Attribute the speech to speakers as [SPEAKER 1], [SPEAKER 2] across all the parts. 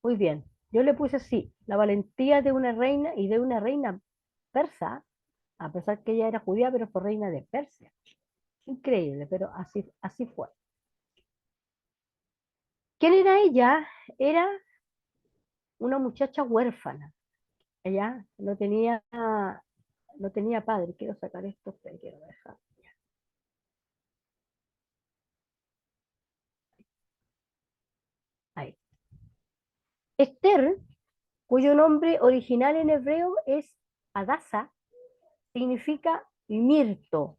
[SPEAKER 1] Muy bien. Yo le puse así, la valentía de una reina y de una reina persa, a pesar que ella era judía, pero fue reina de Persia. Increíble, pero así fue. ¿Quién era ella? Era una muchacha huérfana. Ella no tenía padre. Quiero sacar esto, pero quiero dejar. Ahí. Esther, cuyo nombre original en hebreo es Adasa, significa mirto,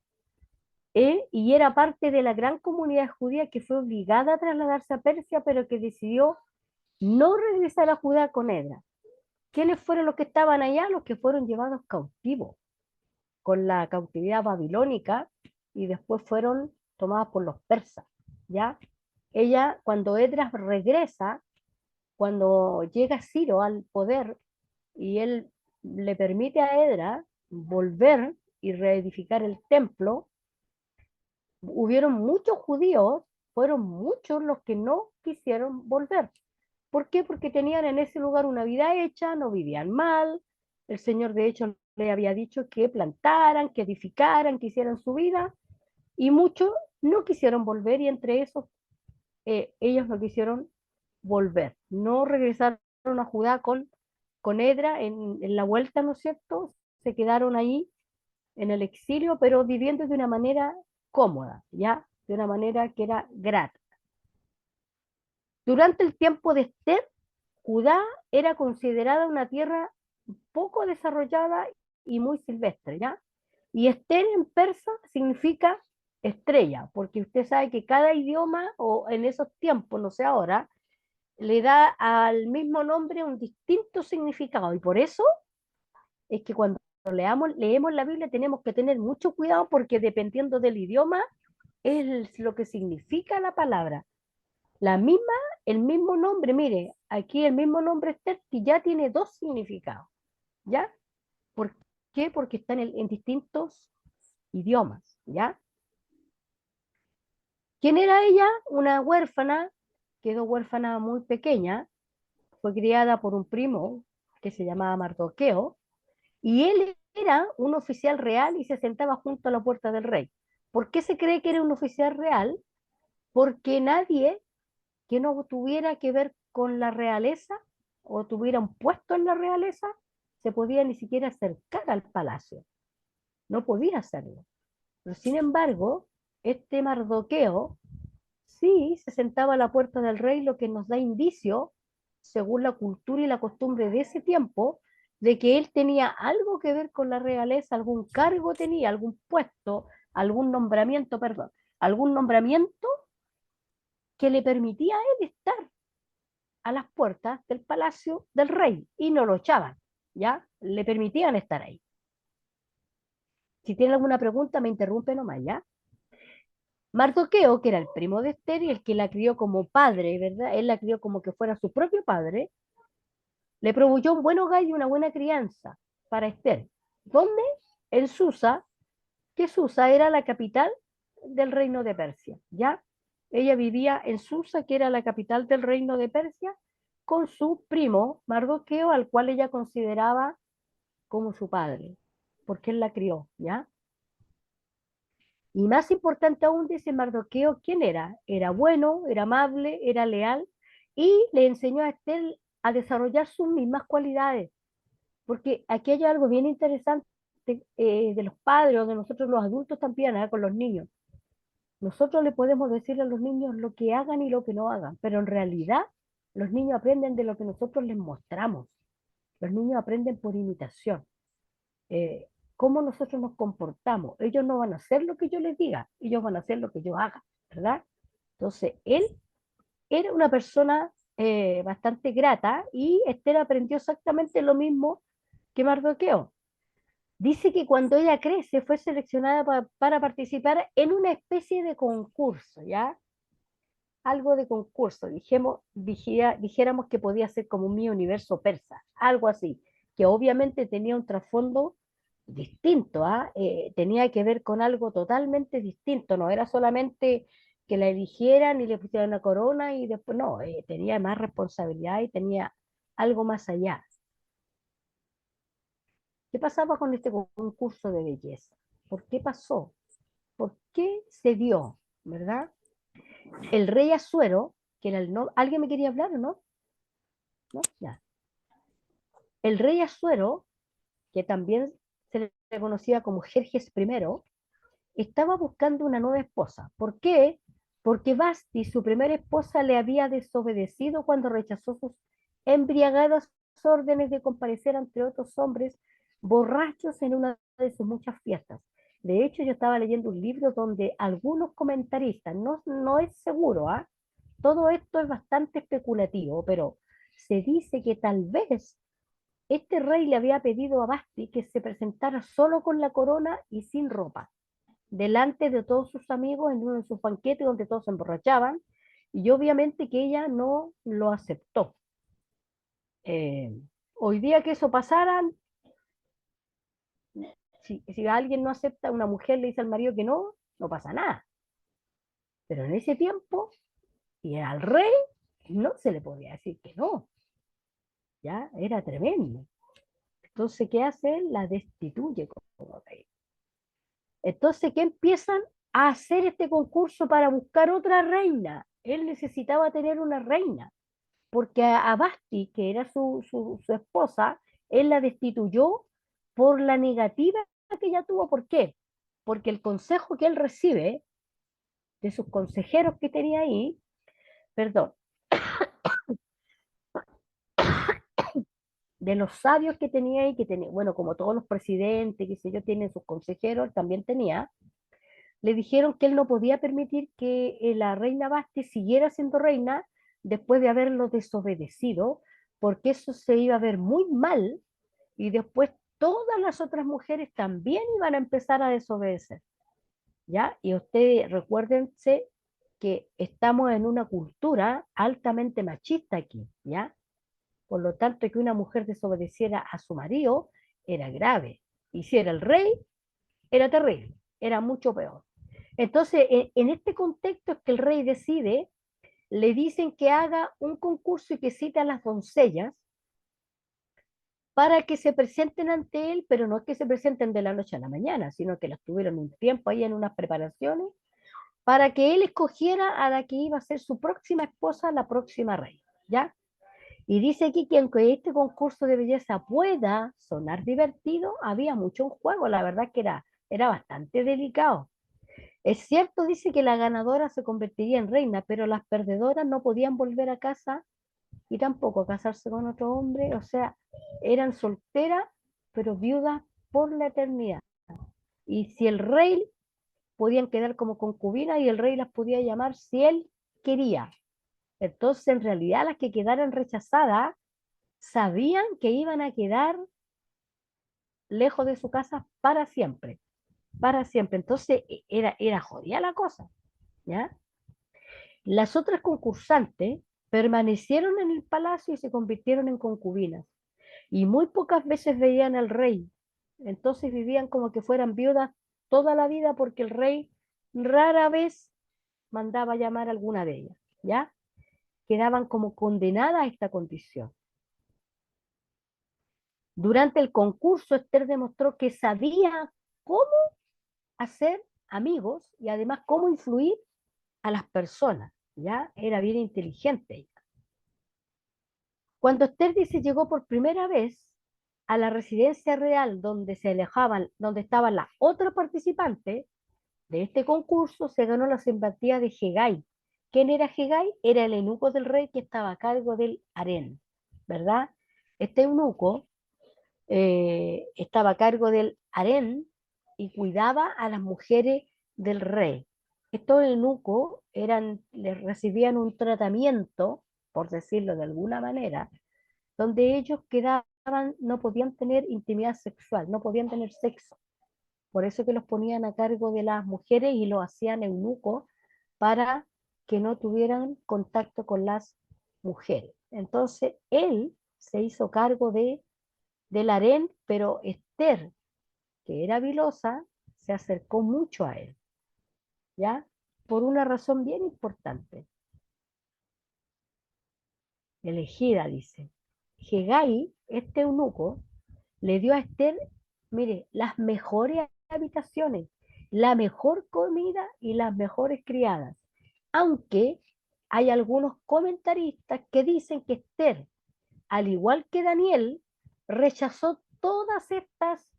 [SPEAKER 1] y era parte de la gran comunidad judía que fue obligada a trasladarse a Persia, pero que decidió no regresar a Judá con Edra. ¿Quiénes fueron los que estaban allá? Los que fueron llevados cautivos con la cautividad babilónica y después fueron tomadas por los persas, ¿ya? Ella, cuando Edras regresa, cuando llega Ciro al poder y él le permite a Edras volver y reedificar el templo, hubieron muchos judíos, fueron muchos los que no quisieron volver. ¿Por qué? Porque tenían en ese lugar una vida hecha, no vivían mal. El Señor, de hecho, le había dicho que plantaran, que edificaran, que hicieran su vida, y muchos no quisieron volver, y entre esos, ellos no quisieron volver. No regresaron a Judá con Edra en la vuelta, ¿no es cierto? Se quedaron ahí en el exilio, pero viviendo de una manera cómoda, ¿ya? De una manera que era grata. Durante el tiempo de Esther, Judá era considerada una tierra poco desarrollada y muy silvestre, ¿ya? Y Esther en persa significa estrella, porque usted sabe que cada idioma, o en esos tiempos, no sé ahora, le da al mismo nombre un distinto significado. Y por eso es que cuando leemos la Biblia tenemos que tener mucho cuidado, porque dependiendo del idioma es lo que significa la palabra. La misma, el mismo nombre, mire, aquí el mismo nombre Esther que ya tiene dos significados, ¿ya? ¿Por qué? Porque están en distintos idiomas, ¿ya? ¿Quién era ella? Una huérfana, quedó huérfana muy pequeña, fue criada por un primo que se llamaba Mardoqueo, y él era un oficial real y se sentaba junto a la puerta del rey. ¿Por qué se cree que era un oficial real? Porque nadie que no tuviera que ver con la realeza o tuviera un puesto en la realeza se podía ni siquiera acercar al palacio. No podía hacerlo. Pero sin embargo, este Mardoqueo sí se sentaba a la puerta del rey, lo que nos da indicio, según la cultura y la costumbre de ese tiempo, de que él tenía algo que ver con la realeza, algún cargo tenía, algún puesto, algún nombramiento, perdón, algún nombramiento que le permitía a él estar a las puertas del palacio del rey y no lo echaban, ¿ya? Le permitían estar ahí. Si tiene alguna pregunta, me interrumpe nomás, ¿ya? Mardoqueo, que era el primo de Esther y el que la crió como padre, ¿verdad? Él la crió como que fuera su propio padre, le proveyó un buen hogar y una buena crianza para Esther. ¿Dónde? En Susa, que Susa era la capital del reino de Persia, ¿ya? Ella vivía en Susa, que era la capital del reino de Persia, con su primo Mardoqueo, al cual ella consideraba como su padre, porque él la crió, ¿ya? Y más importante aún, dice Mardoqueo, ¿quién era? Era bueno, era amable, era leal, y le enseñó a Esther a desarrollar sus mismas cualidades, porque aquí hay algo bien interesante, de los padres o de nosotros los adultos también, con los niños. Nosotros le podemos decir a los niños lo que hagan y lo que no hagan, pero en realidad los niños aprenden de lo que nosotros les mostramos. Los niños aprenden por imitación. eh, Cómo nosotros nos comportamos. Ellos no van a hacer lo que yo les diga, ellos van a hacer lo que yo haga, ¿verdad? Entonces, él era una persona bastante grata, y Esther aprendió exactamente lo mismo que Mardoqueo. Dice que cuando ella crece fue seleccionada para participar en una especie de concurso, ¿ya? Algo de concurso, dijéramos que podía ser como un mi universo persa, algo así, que obviamente tenía un trasfondo distinto, ¿ah? Tenía que ver con algo totalmente distinto, no era solamente que la eligieran y le pusieran una corona y después no, tenía más responsabilidad y tenía algo más allá. ¿Qué pasaba con este concurso de belleza? ¿Por qué pasó? ¿Por qué se dio? ¿Verdad? El rey Asuero, que era el no... ¿Alguien me quería hablar o no? ¿No? Ya. El rey Asuero, que también se le conocía como Jerjes I, estaba buscando una nueva esposa. ¿Por qué? Porque Basti, su primera esposa, le había desobedecido cuando rechazó sus embriagadas órdenes de comparecer ante otros hombres borrachos en una de sus muchas fiestas. De hecho, yo estaba leyendo un libro donde algunos comentaristas, no es seguro, ¿ah? Todo esto es bastante especulativo, pero se dice que tal vez este rey le había pedido a Basti que se presentara solo con la corona y sin ropa delante de todos sus amigos en uno de sus banquetes donde todos se emborrachaban, y obviamente que ella no lo aceptó. Eh, Hoy día que eso pasara, si alguien no acepta, una mujer le dice al marido que no, no pasa nada. Pero en ese tiempo, y al rey, no se le podía decir que no, ya era tremendo. Entonces, ¿qué hace él? La destituye como rey. Entonces, ¿qué empiezan a hacer este concurso para buscar otra reina? Él necesitaba tener una reina, porque a Basti, que era su esposa, él la destituyó por la negativa que ella tuvo. ¿Por qué? Porque el consejo que él recibe de sus consejeros que tenía ahí, perdón, de los sabios que tenía ahí, que tenía, bueno, como todos los presidentes, qué sé yo, tienen sus consejeros, él también tenía, le dijeron que él no podía permitir que la reina Basti siguiera siendo reina después de haberlo desobedecido, porque eso se iba a ver muy mal y después todas las otras mujeres también iban a empezar a desobedecer, ¿ya? Y ustedes recuérdense que estamos en una cultura altamente machista aquí, ¿ya? Por lo tanto, que una mujer desobedeciera a su marido era grave. Y si era el rey, era terrible, era mucho peor. Entonces, en este contexto es que el rey decide, le dicen que haga un concurso y que cite a las doncellas para que se presenten ante él, pero no es que se presenten de la noche a la mañana, sino que las tuvieron un tiempo ahí en unas preparaciones para que él escogiera a la que iba a ser su próxima esposa, la próxima reina, ¿ya? Y dice aquí que aunque este concurso de belleza pueda sonar divertido, había mucho en juego, la verdad que era bastante delicado. Es cierto, dice que la ganadora se convertiría en reina, pero las perdedoras no podían volver a casa y tampoco casarse con otro hombre, o sea, eran solteras, pero viudas por la eternidad. Y si el rey, podían quedar como concubinas y el rey las podía llamar si él quería. Entonces, en realidad, las que quedaran rechazadas sabían que iban a quedar lejos de su casa para siempre, para siempre. Entonces, era jodida la cosa, ¿ya? Las otras concursantes permanecieron en el palacio y se convirtieron en concubinas, y muy pocas veces veían al rey. Entonces vivían como que fueran viudas toda la vida porque el rey rara vez mandaba llamar a alguna de ellas, ¿ya? Quedaban como condenadas a esta condición. Durante el concurso, Esther demostró que sabía cómo hacer amigos y además cómo influir a las personas, ¿ya? Era bien inteligente. Cuando Esther dice llegó por primera vez a la residencia real donde se alejaban, donde estaban las otras participantes de este concurso, se ganó la simpatía de Hegai. ¿Quién era Hegai? Era el eunuco del rey que estaba a cargo del harén, ¿verdad? Este eunuco estaba a cargo del harén y cuidaba a las mujeres del rey. Estos eunucos les recibían un tratamiento, por decirlo de alguna manera, donde ellos quedaban, no podían tener intimidad sexual, no podían tener sexo. Por eso que los ponían a cargo de las mujeres y los hacían eunucos para que no tuvieran contacto con las mujeres. Entonces él se hizo cargo del harén, pero Esther, que era vilosa, se acercó mucho a él, ¿ya? por una razón bien importante. Elegida, dice. Hegai, este eunuco, le dio a Esther, mire, las mejores habitaciones, la mejor comida y las mejores criadas. Aunque hay algunos comentaristas que dicen que Esther, al igual que Daniel, rechazó todas estas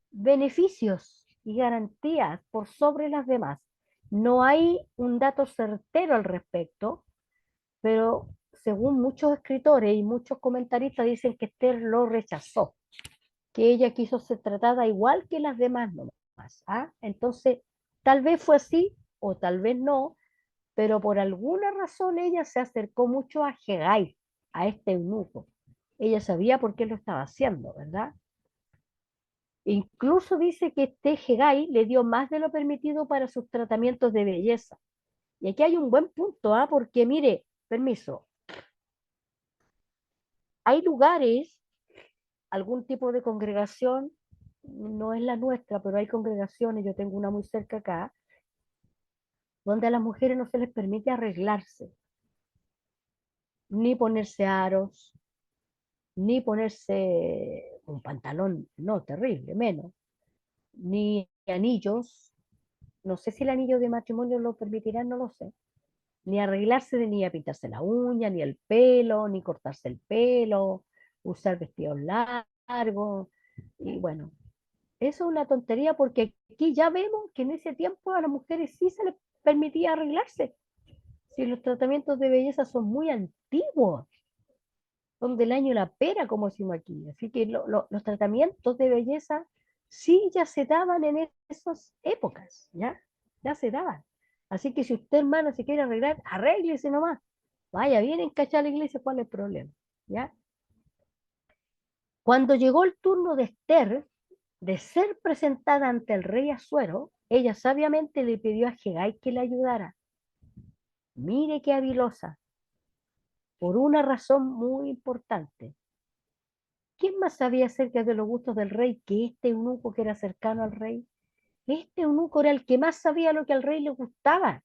[SPEAKER 1] beneficios y garantías por sobre las demás. No hay un dato certero al respecto, pero según muchos escritores y muchos comentaristas dicen que Esther lo rechazó, que ella quiso ser tratada igual que las demás nomás. ¿Ah? Entonces, tal vez fue así o tal vez no, pero por alguna razón ella se acercó mucho a Hegai, a este eunuco. Ella sabía por qué lo estaba haciendo, ¿verdad? Incluso dice que este Hegai le dio más de lo permitido para sus tratamientos de belleza. Y aquí hay un buen punto, ¿ah? Porque mire, permiso, hay lugares, algún tipo de congregación, no es la nuestra, pero hay congregaciones, yo tengo una muy cerca acá, donde a las mujeres no se les permite arreglarse, ni ponerse aros, ni ponerse un pantalón, no, terrible, menos, ni anillos, no sé si el anillo de matrimonio lo permitirá, no lo sé, ni arreglarse, ni a pintarse la uña, ni el pelo, ni cortarse el pelo, usar vestidos largos, y bueno, eso es una tontería porque aquí ya vemos que en ese tiempo a las mujeres sí se les permitía arreglarse. Si los tratamientos de belleza son muy antiguos, son del año la pera, como decimos aquí. Así que los tratamientos de belleza sí ya se daban en esas épocas, ¿ya? Ya se daban. Así que si usted, hermano, se quiere arreglar, arréglese nomás. Vaya bien encachar a la iglesia, ¿cuál es el problema? ¿Ya? Cuando llegó el turno de Esther de ser presentada ante el rey Asuero, ella sabiamente le pidió a Hegai que le ayudara. Mire qué habilosa, por una razón muy importante. ¿Quién más sabía acerca de los gustos del rey que este eunuco que era cercano al rey? Este eunuco era el que más sabía lo que al rey le gustaba.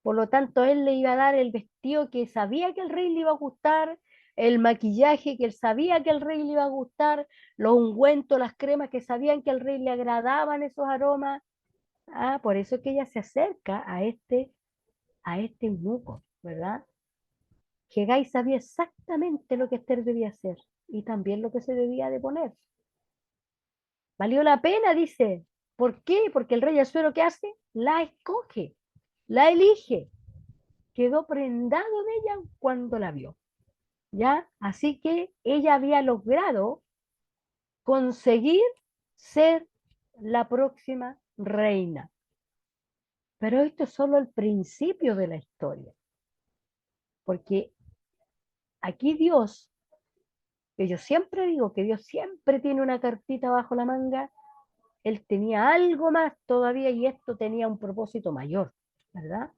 [SPEAKER 1] Por lo tanto, él le iba a dar el vestido que sabía que al rey le iba a gustar, el maquillaje que él sabía que al rey le iba a gustar, los ungüentos, las cremas que sabían que al rey le agradaban esos aromas. Ah, por eso es que ella se acerca a este eunuco, ¿verdad? Hegai sabía exactamente lo que Esther debía hacer y también lo que se debía de poner. Valió la pena, dice. ¿Por qué? Porque el rey Asuero, ¿qué hace? La escoge, la elige. Quedó prendado de ella cuando la vio. ¿Ya? Así que ella había logrado conseguir ser la próxima reina. Pero esto es solo el principio de la historia. Porque aquí Dios, que yo siempre digo que Dios siempre tiene una cartita bajo la manga, él tenía algo más todavía y esto tenía un propósito mayor, ¿verdad?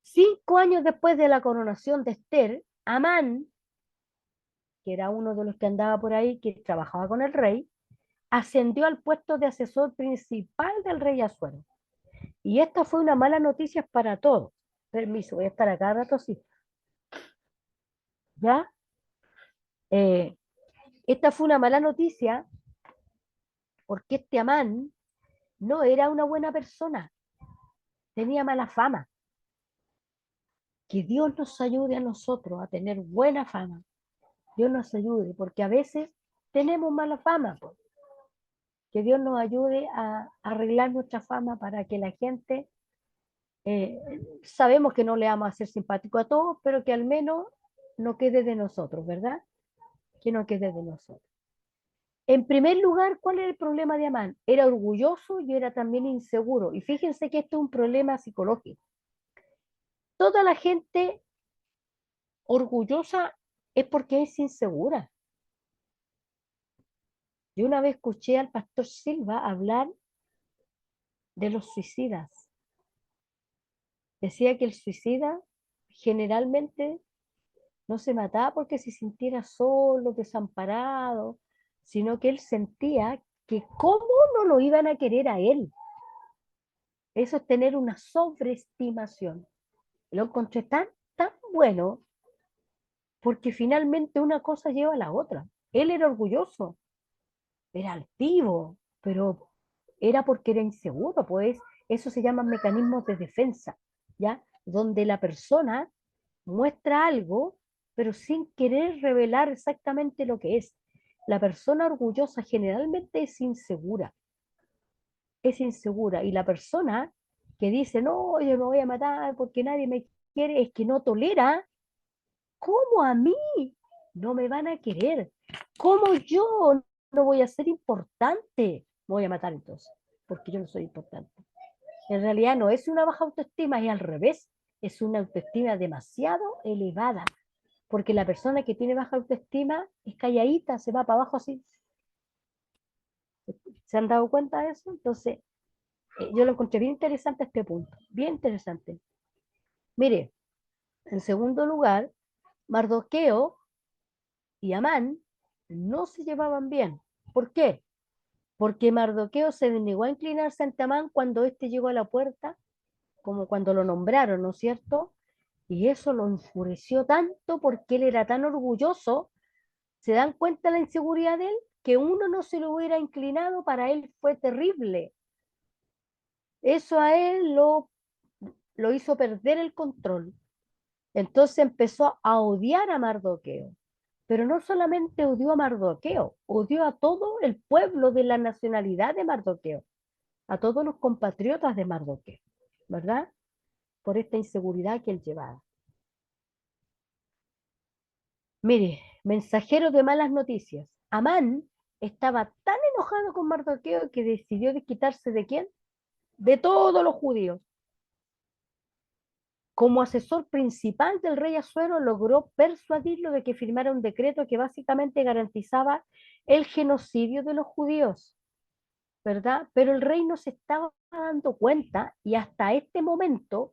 [SPEAKER 1] 5 años después de la coronación de Esther, Amán, que era uno de los que andaba por ahí, que trabajaba con el rey, ascendió al puesto de asesor principal del rey Asuero. Y esta fue una mala noticia para todos. Permiso, voy a estar acá rato así. ¿Ya? Eh, esta fue una mala noticia porque este Amán no era una buena persona, tenía mala fama. Que Dios nos ayude a nosotros a tener buena fama. Dios nos ayude, porque a veces tenemos mala fama. Pues. Que Dios nos ayude a arreglar nuestra fama para que la gente, eh, sabemos que no le vamos a hacer simpático a todos, pero que al menos no quede de nosotros, ¿verdad? Que no quede de nosotros. En primer lugar, ¿cuál era el problema de Amán? Era orgulloso y era también inseguro. Y fíjense que esto es un problema psicológico. Toda la gente orgullosa es porque es insegura. Yo una vez escuché al pastor Silva hablar de los suicidas. Decía que el suicida generalmente no se mataba porque se sintiera solo, desamparado, sino que él sentía que cómo no lo iban a querer a él. Eso es tener una sobreestimación. Lo encontré tan bueno porque finalmente una cosa lleva a la otra. Él era orgulloso, era altivo, pero era porque era inseguro, pues eso se llama mecanismos de defensa, ¿ya? Donde la persona muestra algo, pero sin querer revelar exactamente lo que es. La persona orgullosa generalmente es insegura, y la persona que dice, no, yo me voy a matar porque nadie me quiere, es que no tolera. ¿Cómo a mí no me van a querer? ¿Cómo yo no voy a ser importante? Me voy a matar entonces, porque yo no soy importante. En realidad no es una baja autoestima, es al revés. Es una autoestima demasiado elevada, porque la persona que tiene baja autoestima es calladita, se va para abajo así. ¿Se han dado cuenta de eso? Entonces, yo lo encontré bien interesante este punto, bien interesante. Mire, en segundo lugar, Mardoqueo y Amán no se llevaban bien. ¿Por qué? Porque Mardoqueo se negó a inclinarse ante Amán cuando éste llegó a la puerta, como cuando lo nombraron, ¿no es cierto? Y eso lo enfureció tanto porque él era tan orgulloso. ¿Se dan cuenta la inseguridad de él? Que uno no se lo hubiera inclinado, para él fue terrible. Eso a él lo hizo perder el control. Entonces empezó a odiar a Mardoqueo. Pero no solamente odió a Mardoqueo, odió a todo el pueblo de la nacionalidad de Mardoqueo, a todos los compatriotas de Mardoqueo, ¿verdad? Por esta inseguridad que él llevaba. Mire, mensajero de malas noticias. Amán estaba tan enojado con Mardoqueo que decidió desquitarse ¿de quién? De todos los judíos. Como asesor principal del rey Asuero, logró persuadirlo de que firmara un decreto que básicamente garantizaba el genocidio de los judíos, ¿verdad? Pero el rey no se estaba dando cuenta, y hasta este momento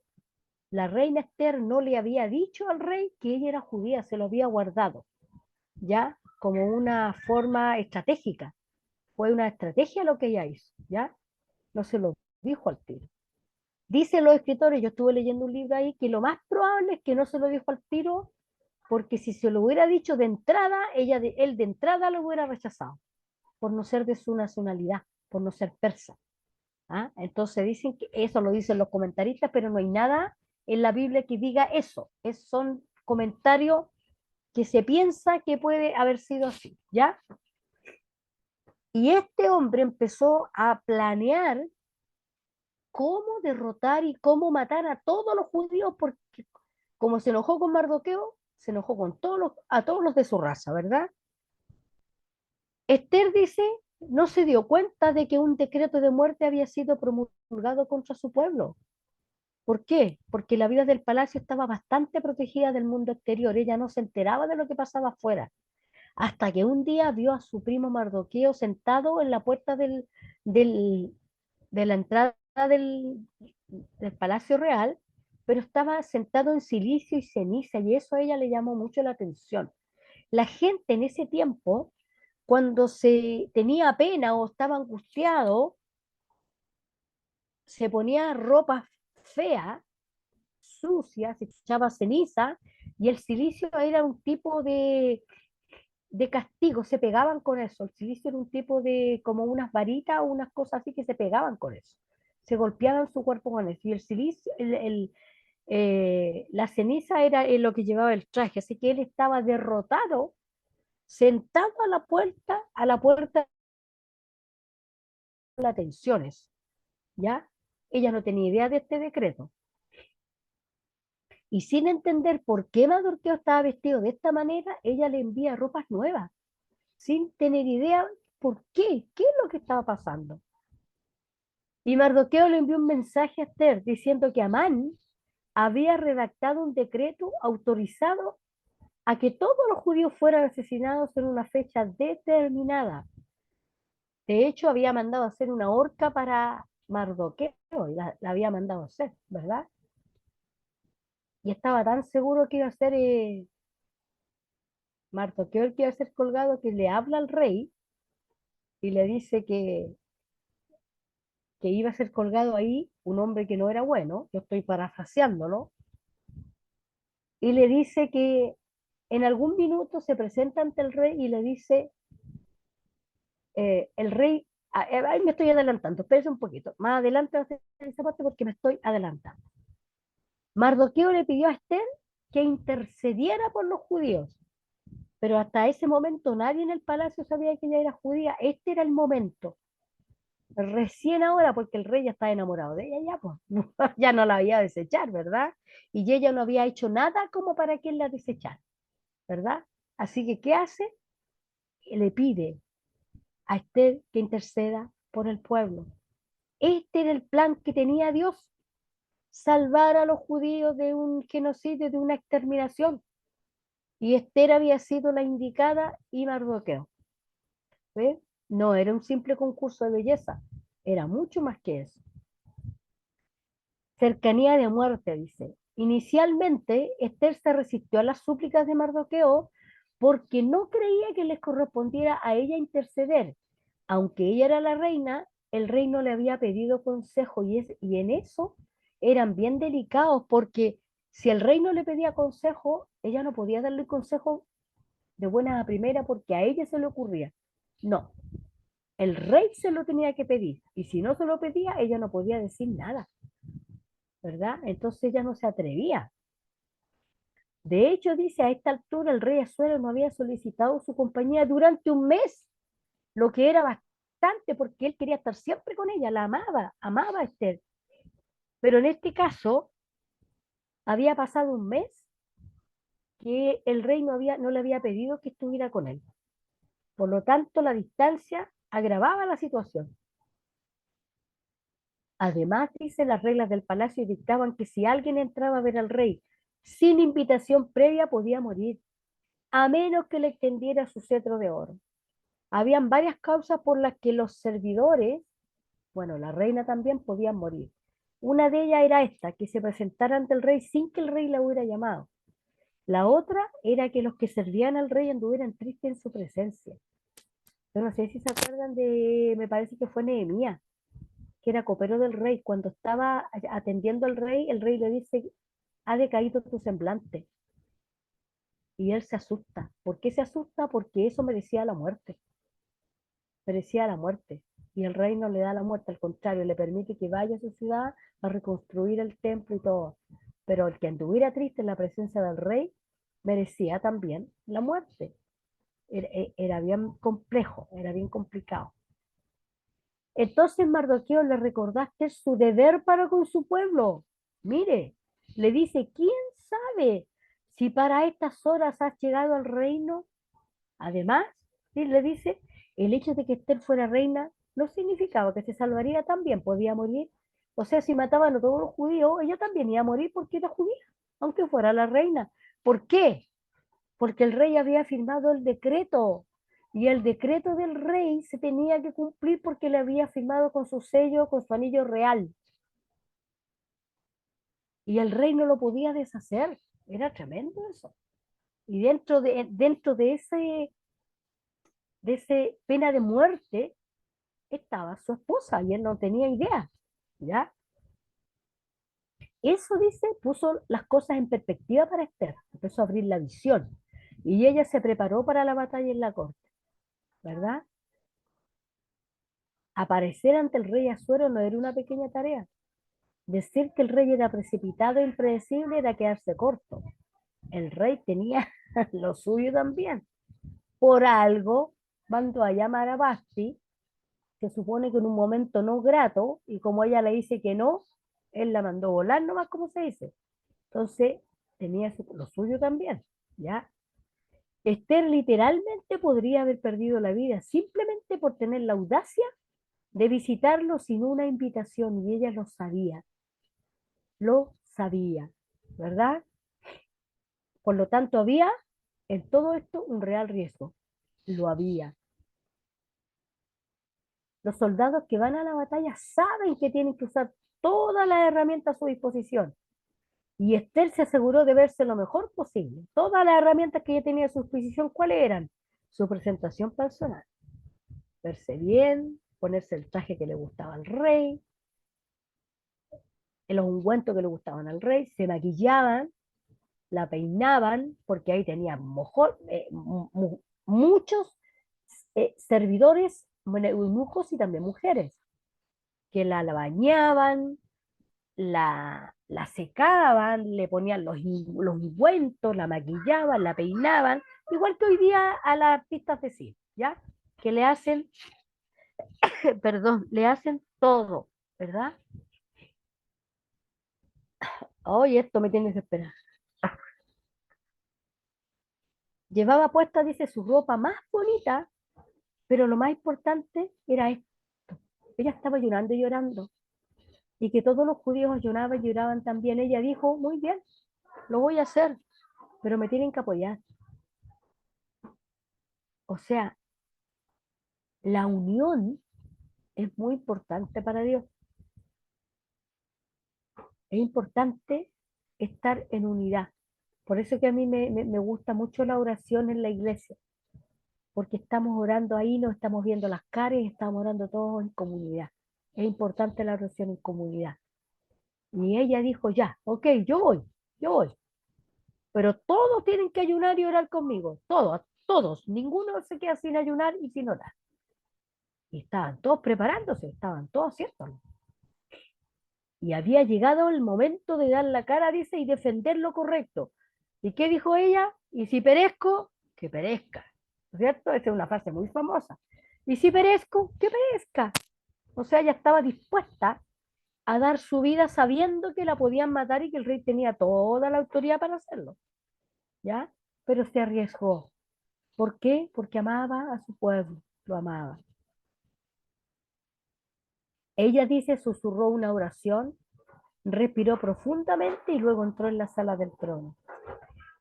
[SPEAKER 1] la reina Esther no le había dicho al rey que ella era judía, se lo había guardado, ¿ya? Como una forma estratégica. Fue una estrategia lo que ella hizo, ¿ya? No se lo dijo al tiro. Dicen los escritores, yo estuve leyendo un libro ahí, que lo más probable es que no se lo dijo al tiro, porque si se lo hubiera dicho de entrada, él de entrada lo hubiera rechazado, por no ser de su nacionalidad, por no ser persa. ¿Ah? Entonces dicen que eso lo dicen los comentaristas, pero no hay nada en la Biblia que diga eso. Son comentarios que se piensa que puede haber sido así, ¿ya? Y este hombre empezó a planear cómo derrotar y cómo matar a todos los judíos, porque como se enojó con Mardoqueo, se enojó con a todos los de su raza, ¿verdad? Esther dice, no se dio cuenta de que un decreto de muerte había sido promulgado contra su pueblo. ¿Por qué? Porque la vida del palacio estaba bastante protegida del mundo exterior. Ella no se enteraba de lo que pasaba afuera. Hasta que un día vio a su primo Mardoqueo sentado en la puerta del, de la entrada del Palacio Real, pero estaba sentado en silicio y ceniza, y eso a ella le llamó mucho la atención. La gente en ese tiempo, cuando se tenía pena o estaba angustiado, se ponía ropa fea, sucia, se echaba ceniza, y el silicio era un tipo de castigo, se pegaban con eso. El silicio era un tipo de, como unas varitas o unas cosas así que se pegaban con eso. Se golpeaban su cuerpo con eso. Y el silicio, la ceniza era lo que llevaba el traje. Así que él estaba derrotado, sentado a la puerta de las tensiones, ¿ya? Ella no tenía idea de este decreto. Y sin entender por qué Mardoqueo estaba vestido de esta manera, ella le envía ropas nuevas, sin tener idea por qué es lo que estaba pasando. Y Mardoqueo le envió un mensaje a Esther diciendo que Amán había redactado un decreto autorizado a que todos los judíos fueran asesinados en una fecha determinada. De hecho, había mandado a hacer una horca para Mardoqueo, la había mandado a hacer, ¿verdad? Y estaba tan seguro que iba a ser Mardoqueo el que iba a ser colgado, que le habla al rey y le dice que iba a ser colgado ahí un hombre que no era bueno, yo estoy parafraseándolo, y le dice que en algún minuto se presenta ante el rey y le dice, el rey, ahí me estoy adelantando, espérese un poquito, más adelante va a ser esa parte porque me estoy adelantando. Mardoqueo le pidió a Esther que intercediera por los judíos, pero hasta ese momento nadie en el palacio sabía que ella era judía, este era el momento. Recién ahora, porque el rey ya estaba enamorado de ella, ya, pues, ya no la había desechar, ¿verdad? Y ella no había hecho nada como para que él la desechara, ¿verdad? Así que, ¿qué hace? Le pide a Esther que interceda por el pueblo. Este era el plan que tenía Dios, salvar a los judíos de un genocidio, de una exterminación. Y Esther había sido la indicada y Mardoqueo. ¿Ve? No era un simple concurso de belleza, era mucho más que eso. Cercanía de muerte, dice. Inicialmente, Esther se resistió a las súplicas de Mardoqueo porque no creía que les correspondiera a ella interceder. Aunque ella era la reina, el rey no le había pedido consejo y en eso eran bien delicados porque si el rey no le pedía consejo, ella no podía darle consejo de buena a primera porque a ella se le ocurría. No, el rey se lo tenía que pedir y si no se lo pedía, ella no podía decir nada, ¿verdad? Entonces ella no se atrevía. De hecho, dice, a esta altura el rey Asuero no había solicitado su compañía durante un mes, lo que era bastante porque él quería estar siempre con ella, la amaba, amaba a Esther. Pero en este caso, había pasado un mes que el rey no le había pedido que estuviera con él. Por lo tanto, la distancia agravaba la situación. Además, dice, las reglas del palacio dictaban que si alguien entraba a ver al rey sin invitación previa podía morir, a menos que le extendiera su cetro de oro. Habían varias causas por las que los servidores, bueno, la reina también, podían morir. Una de ellas era esta, que se presentara ante el rey sin que el rey la hubiera llamado. La otra era que los que servían al rey anduvieran tristes en su presencia. Yo no sé si se acuerdan de, me parece que fue Nehemías, que era copero del rey. Cuando estaba atendiendo al rey, el rey le dice, ha decaído tu semblante. Y él se asusta. ¿Por qué se asusta? Porque eso merecía la muerte. Merecía la muerte. Y el rey no le da la muerte, al contrario, le permite que vaya a su ciudad a reconstruir el templo y todo. Pero el que anduviera triste en la presencia del rey merecía también la muerte. Era bien complejo, era bien complicado. Entonces Mardoqueo le recordaste su deber para con su pueblo. Mire, le dice, ¿quién sabe si para estas horas has llegado al reino? Además, sí, le dice, el hecho de que Esther fuera reina no significaba que se salvaría también, podía morir. O sea, si mataban a todos los judíos, ella también iba a morir porque era judía, aunque fuera la reina. ¿Por qué? Porque el rey había firmado el decreto y el decreto del rey se tenía que cumplir porque le había firmado con su sello, con su anillo real. Y el rey no lo podía deshacer. Era tremendo eso. Y de ese pena de muerte estaba su esposa y él no tenía idea. ¿Ya? Eso, dice, puso las cosas en perspectiva para Esther. Empezó a abrir la visión. Y ella se preparó para la batalla en la corte. ¿Verdad? Aparecer ante el rey Asuero no era una pequeña tarea. Decir que el rey era precipitado e impredecible era quedarse corto. El rey tenía lo suyo también. Por algo mandó a llamar a Basti, se supone que en un momento no grato, y como ella le dice que no, él la mandó volar nomás, como se dice. Entonces, tenía lo suyo también, ¿ya? Esther literalmente podría haber perdido la vida simplemente por tener la audacia de visitarlo sin una invitación, y ella lo sabía, ¿verdad? Por lo tanto, había en todo esto un real riesgo. Lo había. Los soldados que van a la batalla saben que tienen que usar todas las herramientas a su disposición. Y Esther se aseguró de verse lo mejor posible. Todas las herramientas que ella tenía a su disposición, ¿cuáles eran? Su presentación personal. Verse bien, ponerse el traje que le gustaba al rey, los ungüentos que le gustaban al rey, se maquillaban, la peinaban, porque ahí tenían muchos servidores, eunucos y también mujeres, que la bañaban, la secaban, le ponían los ungüentos, la maquillaban, la peinaban, igual que hoy día a las artistas de cine, ¿ya? Que le hacen, perdón, le hacen todo, ¿verdad? Hoy esto me tiene que esperar. Llevaba puesta, dice, su ropa más bonita, pero lo más importante era esto. Ella estaba llorando y llorando. Y que todos los judíos lloraban y lloraban también. Ella dijo, muy bien, lo voy a hacer, pero me tienen que apoyar. O sea, la unión es muy importante para Dios. Es importante estar en unidad. Por eso que a mí me gusta mucho la oración en la iglesia, porque estamos orando ahí, nos estamos viendo las caras y estamos orando todos en comunidad. Es importante la oración en comunidad. Y ella dijo, ya, ok, yo voy, pero todos tienen que ayunar y orar conmigo, todos, todos, ninguno se queda sin ayunar y sin orar. Y estaban todos preparándose, estaban todos haciéndolo. Y había llegado el momento de dar la cara, dice, y defender lo correcto. ¿Y qué dijo ella? Y si perezco, que perezca. ¿No es cierto? Esa es una frase muy famosa. Y si perezco, que perezca. O sea, ella estaba dispuesta a dar su vida sabiendo que la podían matar y que el rey tenía toda la autoridad para hacerlo. ¿Ya? Pero se arriesgó. ¿Por qué? Porque amaba a su pueblo, lo amaba. Ella dice, susurró una oración, respiró profundamente y luego entró en la sala del trono.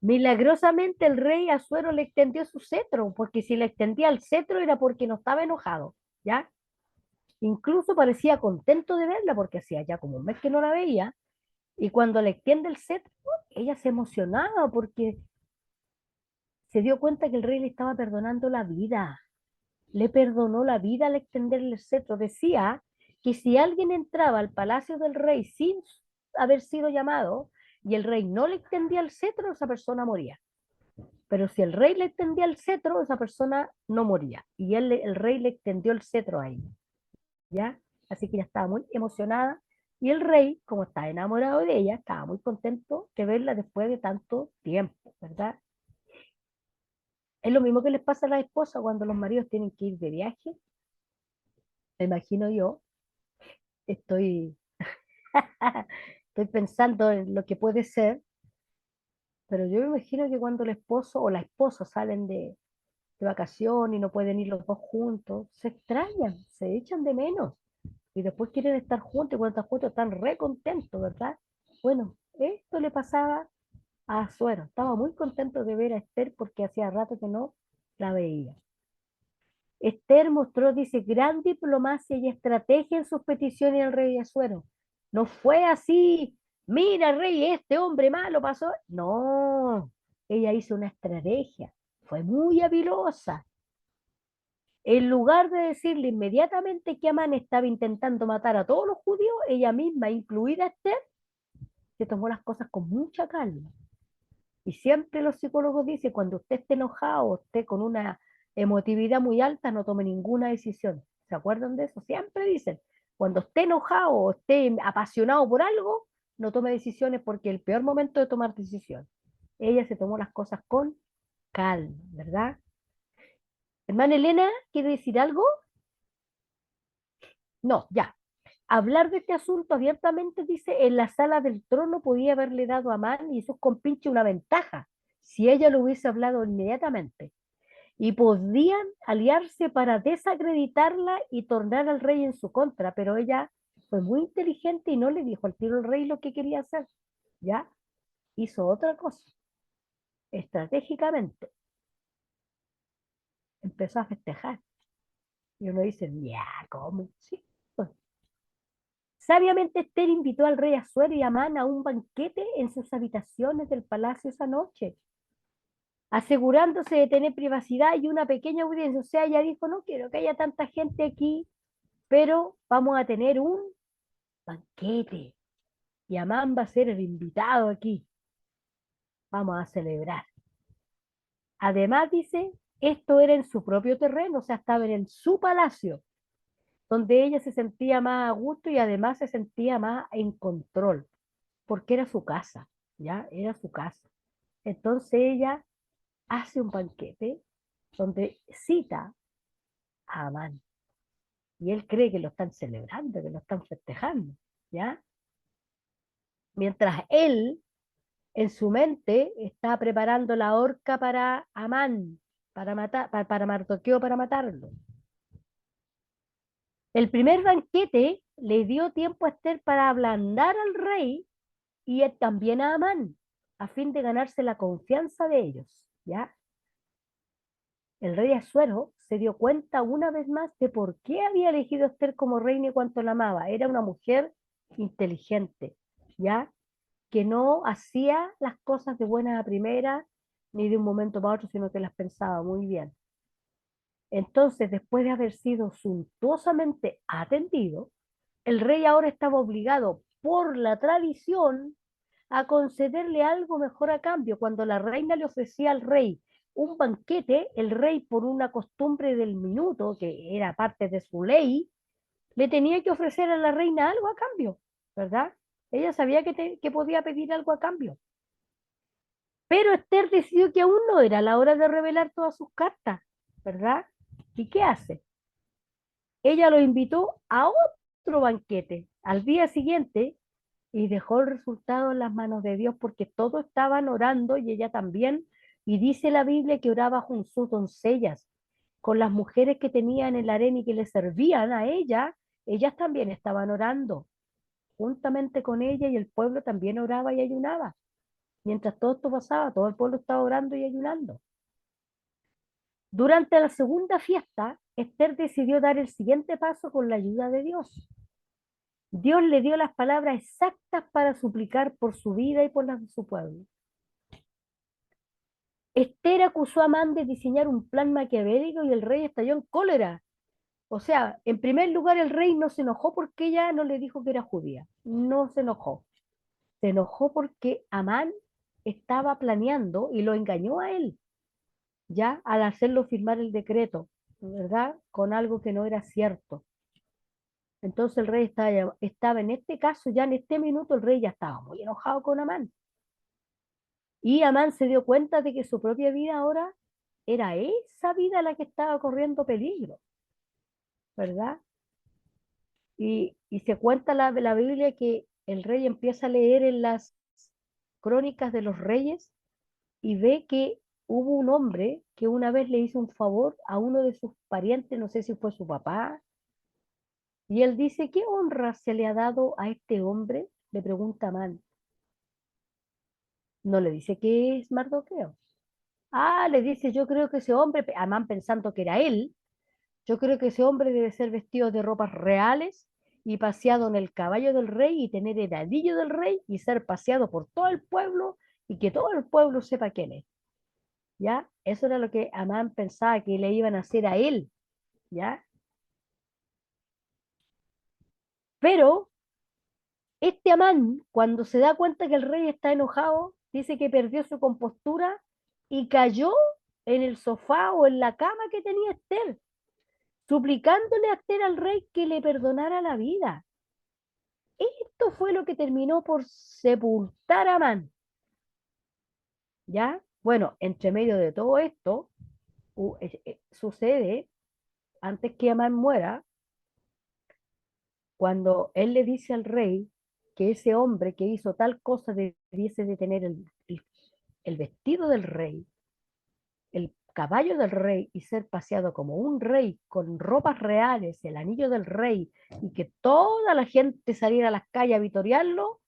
[SPEAKER 1] Milagrosamente el rey Asuero le extendió su cetro, porque si le extendía el cetro era porque no estaba enojado, ¿ya? Incluso parecía contento de verla porque hacía ya como un mes que no la veía, y cuando le extiende el cetro, ella se emocionaba porque se dio cuenta que el rey le estaba perdonando la vida, le perdonó la vida al extenderle el cetro. Decía que si alguien entraba al palacio del rey sin haber sido llamado y el rey no le extendía el cetro, esa persona moría. Pero si el rey le extendía el cetro, esa persona no moría. Y el rey le extendió el cetro a ella, ¿ya? Así que ella estaba muy emocionada. Y el rey, como estaba enamorado de ella, estaba muy contento de verla después de tanto tiempo, ¿verdad? Es lo mismo que les pasa a las esposas cuando los maridos tienen que ir de viaje. Me imagino yo, estoy, estoy pensando en lo que puede ser, pero yo me imagino que cuando el esposo o la esposa salen de vacación y no pueden ir los dos juntos, se extrañan, se echan de menos y después quieren estar juntos y cuando están juntos están re contentos, ¿verdad? Bueno, esto le pasaba a Suero, estaba muy contento de ver a Esther porque hacía rato que no la veía. Esther mostró, dice, gran diplomacia y estrategia en sus peticiones al rey Asuero. No fue así, mira, rey, este hombre malo pasó. No, ella hizo una estrategia, fue muy habilosa. En lugar de decirle inmediatamente que Amán estaba intentando matar a todos los judíos, ella misma, incluida Esther, se tomó las cosas con mucha calma. Y siempre los psicólogos dicen, cuando usted esté enojado o esté con una emotividad muy alta, no tome ninguna decisión. ¿Se acuerdan de eso? Siempre dicen, cuando esté enojado o esté apasionado por algo, no tome decisiones porque es el peor momento de tomar decisiones. Ella se tomó las cosas con calma, ¿verdad? Hermana Elena, ¿quiere decir algo? No, ya. Hablar de este asunto abiertamente, dice, en la sala del trono podía haberle dado a Man y sus compinches una ventaja, si ella lo hubiese hablado inmediatamente. Y podían aliarse para desacreditarla y tornar al rey en su contra, pero ella fue muy inteligente y no le dijo al tiro al rey lo que quería hacer, ¿ya? Hizo otra cosa, estratégicamente, empezó a festejar. Y uno dice, ya, ¿cómo? Sí, pues. Sabiamente Esther invitó al rey Asuero y a Amán a un banquete en sus habitaciones del palacio esa noche, asegurándose de tener privacidad y una pequeña audiencia. O sea, ella dijo, no quiero que haya tanta gente aquí, pero vamos a tener un banquete. y Amán va a ser el invitado aquí. Vamos a celebrar. Además, dice, esto era en su propio terreno, o sea, estaba en su palacio, donde ella se sentía más a gusto y además se sentía más en control, porque era su casa, ¿ya? Era su casa. Entonces ella hace un banquete donde cita a Amán y él cree que lo están celebrando, que lo están festejando, ¿ya? Mientras él, en su mente, está preparando la horca para Amán, para matar, para Mardoqueo, para matarlo. El primer banquete le dio tiempo a Esther para ablandar al rey y también a Amán, a fin de ganarse la confianza de ellos, ¿ya? El rey Asuero se dio cuenta una vez más de por qué había elegido a Esther como reina y cuánto la amaba. Era una mujer inteligente, ¿ya? Que no hacía las cosas de buena a primera ni de un momento para otro, sino que las pensaba muy bien. Entonces, después de haber sido suntuosamente atendido, el rey ahora estaba obligado por la tradición a concederle algo mejor a cambio. Cuando la reina le ofrecía al rey un banquete, el rey, por una costumbre del minuto, que era parte de su ley, le tenía que ofrecer a la reina algo a cambio, ¿verdad? Ella sabía que podía pedir algo a cambio. Pero Esther decidió que aún no era la hora de revelar todas sus cartas, ¿verdad? ¿Y qué hace? Ella lo invitó a otro banquete al día siguiente y dejó el resultado en las manos de Dios porque todos estaban orando y ella también. Y dice la Biblia que oraba con sus doncellas, con las mujeres que tenían en el harén y que le servían a ella, ellas también estaban orando, juntamente con ella y el pueblo también oraba y ayunaba. Mientras todo esto pasaba, todo el pueblo estaba orando y ayunando. Durante la segunda fiesta, Esther decidió dar el siguiente paso con la ayuda de Dios. Dios le dio las palabras exactas para suplicar por su vida y por las de su pueblo. Esther acusó a Amán de diseñar un plan maquiavélico y el rey estalló en cólera. O sea, en primer lugar, el rey no se enojó porque ella no le dijo que era judía. No se enojó. Se enojó porque Amán estaba planeando y lo engañó a él, ya al hacerlo firmar el decreto, ¿verdad? Con algo que no era cierto. Entonces el rey estaba en este caso, ya en este minuto, el rey ya estaba muy enojado con Amán. Y Amán se dio cuenta de que su propia vida ahora era esa vida la que estaba corriendo peligro, ¿verdad? Y se cuenta la Biblia que el rey empieza a leer en las crónicas de los reyes y ve que hubo un hombre que una vez le hizo un favor a uno de sus parientes, no sé si fue su papá, y él dice, ¿qué honra se le ha dado a este hombre? Le pregunta Amán. No le dice que es Mardoqueo. Ah, le dice, yo creo que ese hombre, Amán pensando que era él, yo creo que ese hombre debe ser vestido de ropas reales y paseado en el caballo del rey y tener el anillo del rey y ser paseado por todo el pueblo y que todo el pueblo sepa quién es. ¿Ya? Eso era lo que Amán pensaba que le iban a hacer a él, ¿ya? Pero este Amán, cuando se da cuenta que el rey está enojado, dice que perdió su compostura y cayó en el sofá o en la cama que tenía Esther, suplicándole a Esther al rey que le perdonara la vida. Esto fue lo que terminó por sepultar a Amán, ¿ya? Bueno, entre medio de todo esto, sucede, antes que Amán muera, cuando él le dice al rey que ese hombre que hizo tal cosa debiese de tener el vestido del rey, el caballo del rey y ser paseado como un rey con ropas reales, el anillo del rey y que toda la gente saliera a las calles a vitoriarlo,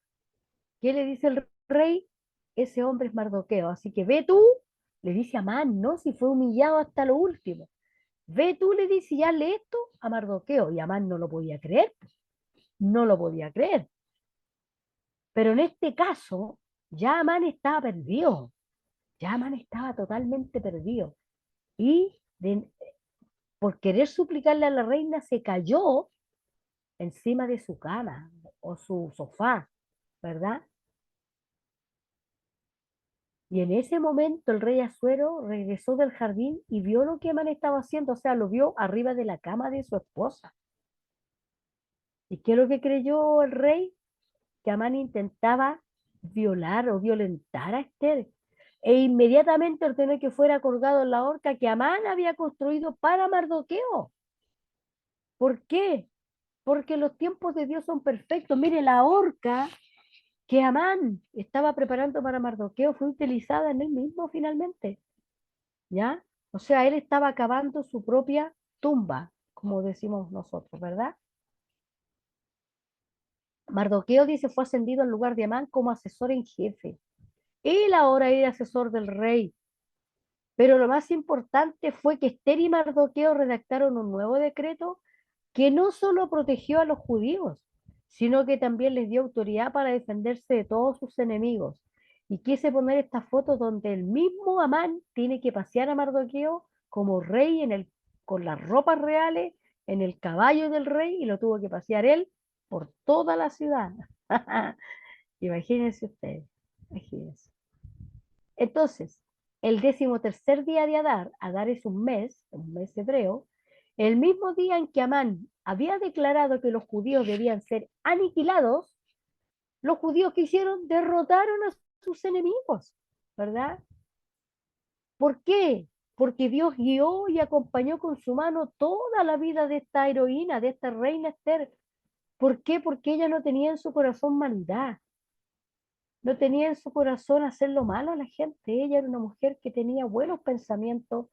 [SPEAKER 1] ¿qué le dice el rey? Ese hombre es Mardoqueo, así que ve tú, le dice a Amán, ¿no? Si fue humillado hasta lo último. Ve tú, le dice, y hazle esto a Mardoqueo. Y Amán no lo podía creer, no lo podía creer. Pero en este caso, ya Amán estaba perdido, ya Amán estaba totalmente perdido. Y por querer suplicarle a la reina se cayó encima de su cama o su sofá. ¿verdad? Y en ese momento el rey Asuero regresó del jardín y vio lo que Amán estaba haciendo, o sea, lo vio arriba de la cama de su esposa. ¿Y qué es lo que creyó el rey? Que Amán intentaba violar o violentar a Esther. E inmediatamente ordenó que fuera colgado en la horca que Amán había construido para Mardoqueo. ¿Por qué? Porque los tiempos de Dios son perfectos. Mire, la horca que Amán estaba preparando para Mardoqueo fue utilizada en él mismo finalmente, ¿ya? O sea, él estaba cavando su propia tumba, como decimos nosotros, ¿verdad? Mardoqueo dice fue ascendido al lugar de Amán como asesor en jefe. Él ahora era asesor del rey. Pero lo más importante fue que Esther y Mardoqueo redactaron un nuevo decreto que no solo protegió a los judíos, sino que también les dio autoridad para defenderse de todos sus enemigos. Y quise poner esta foto donde el mismo Amán tiene que pasear a Mardoqueo como rey con las ropas reales, en el caballo del rey, y lo tuvo que pasear él por toda la ciudad. Imagínense ustedes, imagínense. Entonces, el 13º día de Adar, Adar es un mes hebreo, el mismo día en que Amán había declarado que los judíos debían ser aniquilados, los judíos que hicieron derrotaron a sus enemigos, ¿verdad? ¿Por qué? Porque Dios guió y acompañó con su mano toda la vida de esta heroína, de esta reina Esther. ¿Por qué? Porque ella no tenía en su corazón maldad, no tenía en su corazón hacer lo malo a la gente. Ella era una mujer que tenía buenos pensamientos,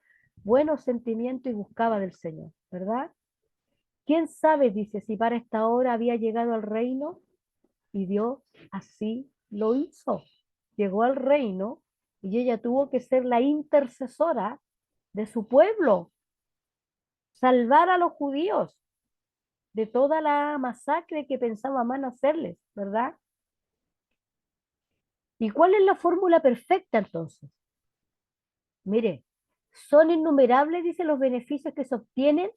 [SPEAKER 1] buenos sentimientos y buscaba del Señor, ¿verdad? ¿Quién sabe, dice, si para esta hora había llegado al reino? Y Dios así lo hizo. Llegó al reino y ella tuvo que ser la intercesora de su pueblo, salvar a los judíos de toda la masacre que pensaba Amán hacerles, ¿verdad? ¿Y cuál es la fórmula perfecta entonces? Mire, son innumerables, dice, los beneficios que se obtienen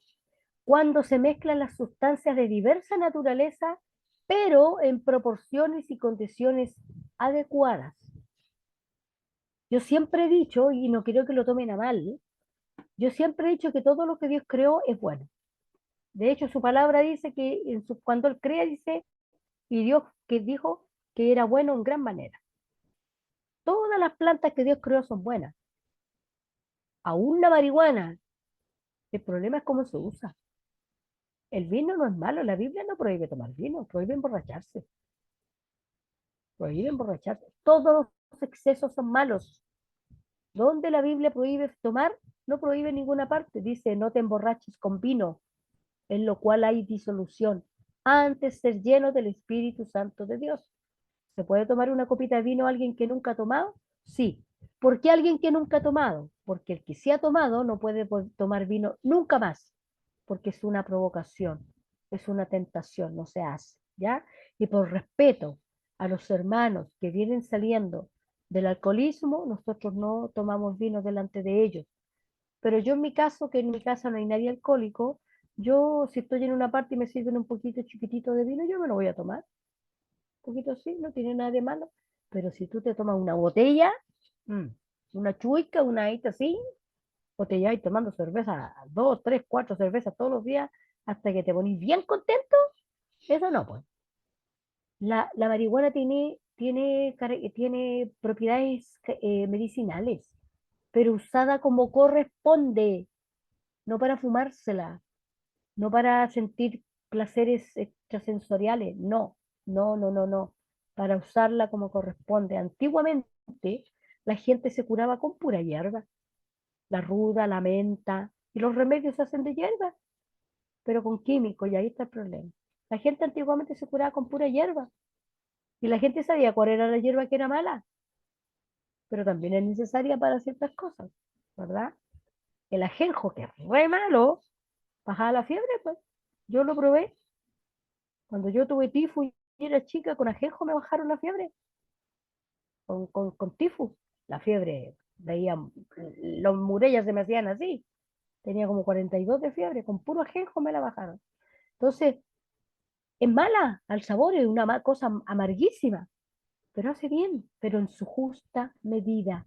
[SPEAKER 1] cuando se mezclan las sustancias de diversa naturaleza, pero en proporciones y condiciones adecuadas. Yo siempre he dicho, y no quiero que lo tomen a mal, yo siempre he dicho que todo lo que Dios creó es bueno. De hecho, su palabra dice que cuando Él crea, dice, y Dios que dijo que era bueno en gran manera. Todas las plantas que Dios creó son buenas, aún la marihuana. El problema es cómo se usa. El vino no es malo, la Biblia no prohíbe tomar vino, prohíbe emborracharse, prohíbe emborracharse. Todos los excesos son malos. Donde la Biblia prohíbe tomar, no prohíbe en ninguna parte. Dice, no te emborraches con vino, en lo cual hay disolución. Antes ser lleno del Espíritu Santo de Dios. ¿Se puede tomar una copita de vino a alguien que nunca ha tomado? Sí. ¿Por qué alguien que nunca ha tomado? Porque el que sí ha tomado no puede tomar vino nunca más, porque es una provocación, es una tentación, no se hace, ¿ya? Y por respeto a los hermanos que vienen saliendo del alcoholismo, nosotros no tomamos vino delante de ellos. Pero yo en mi caso, que en mi casa no hay nadie alcohólico, yo si estoy en una parte y me sirven un poquito chiquitito de vino, yo me lo voy a tomar. Un poquito así, no tiene nada de malo. Pero si tú te tomas una botella, mm, una chuica, una ita así, o te llevas tomando cerveza, dos, tres, cuatro cervezas todos los días, hasta que te ponís bien contento, eso no, pues. La marihuana tiene propiedades medicinales, pero usada como corresponde, no para fumársela, no para sentir placeres extrasensoriales, no, no, no, no, no, para usarla como corresponde. Antiguamente la gente se curaba con pura hierba, la ruda, la menta, y los remedios se hacen de hierba, pero con químicos, y ahí está el problema. La gente antiguamente se curaba con pura hierba, y la gente sabía cuál era la hierba que era mala, pero también es necesaria para ciertas cosas, ¿verdad? El ajenjo, que es re malo, bajaba la fiebre, pues. Yo lo probé. Cuando yo tuve tifus y era chica, con ajenjo me bajaron la fiebre, con tifus. La fiebre, veía, los murellas se me hacían así. Tenía como 42 de fiebre, con puro ajenjo me la bajaron. Entonces, es mala al sabor, es una cosa amarguísima. pero hace bien, pero en su justa medida,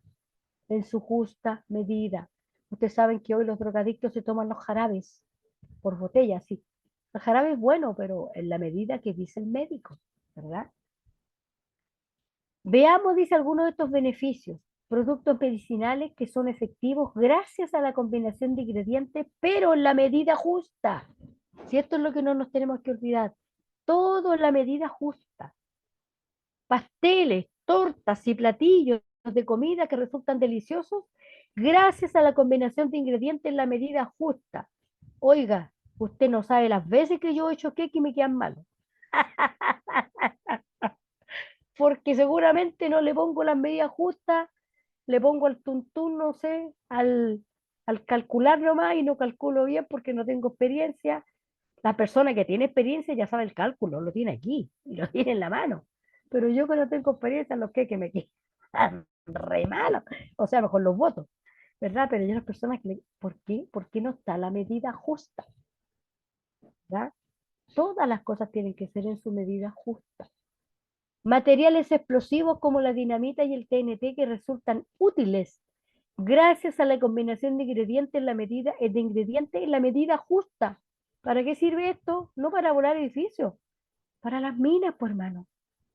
[SPEAKER 1] en su justa medida. Ustedes saben que hoy los drogadictos se toman los jarabes por botella, sí. El jarabe es bueno, pero en la medida que dice el médico, ¿verdad? Veamos, dice, algunos de estos beneficios. Productos medicinales que son efectivos gracias a la combinación de ingredientes, pero en la medida justa. Si esto es lo que no nos tenemos que olvidar. Todo en la medida justa. Pasteles, tortas y platillos de comida que resultan deliciosos gracias a la combinación de ingredientes en la medida justa. Oiga, usted no sabe las veces que yo he hecho queque y me quedan malos. Porque seguramente no le pongo las medidas justas, le pongo al tuntún, no sé, al calcular nomás y no calculo bien porque no tengo experiencia. La persona que tiene experiencia ya sabe el cálculo, lo tiene aquí y lo tiene en la mano. Pero yo que no tengo experiencia, los que me quedan re malos. O sea, mejor los votos, ¿verdad? Pero yo las personas que ¿por qué? ¿Por qué no está la medida justa? ¿Verdad? Todas las cosas tienen que ser en su medida justa. Materiales explosivos como la dinamita y el TNT que resultan útiles gracias a la combinación de ingredientes en la medida justa. ¿Para qué sirve esto? No para volar edificios, para las minas, pues hermano,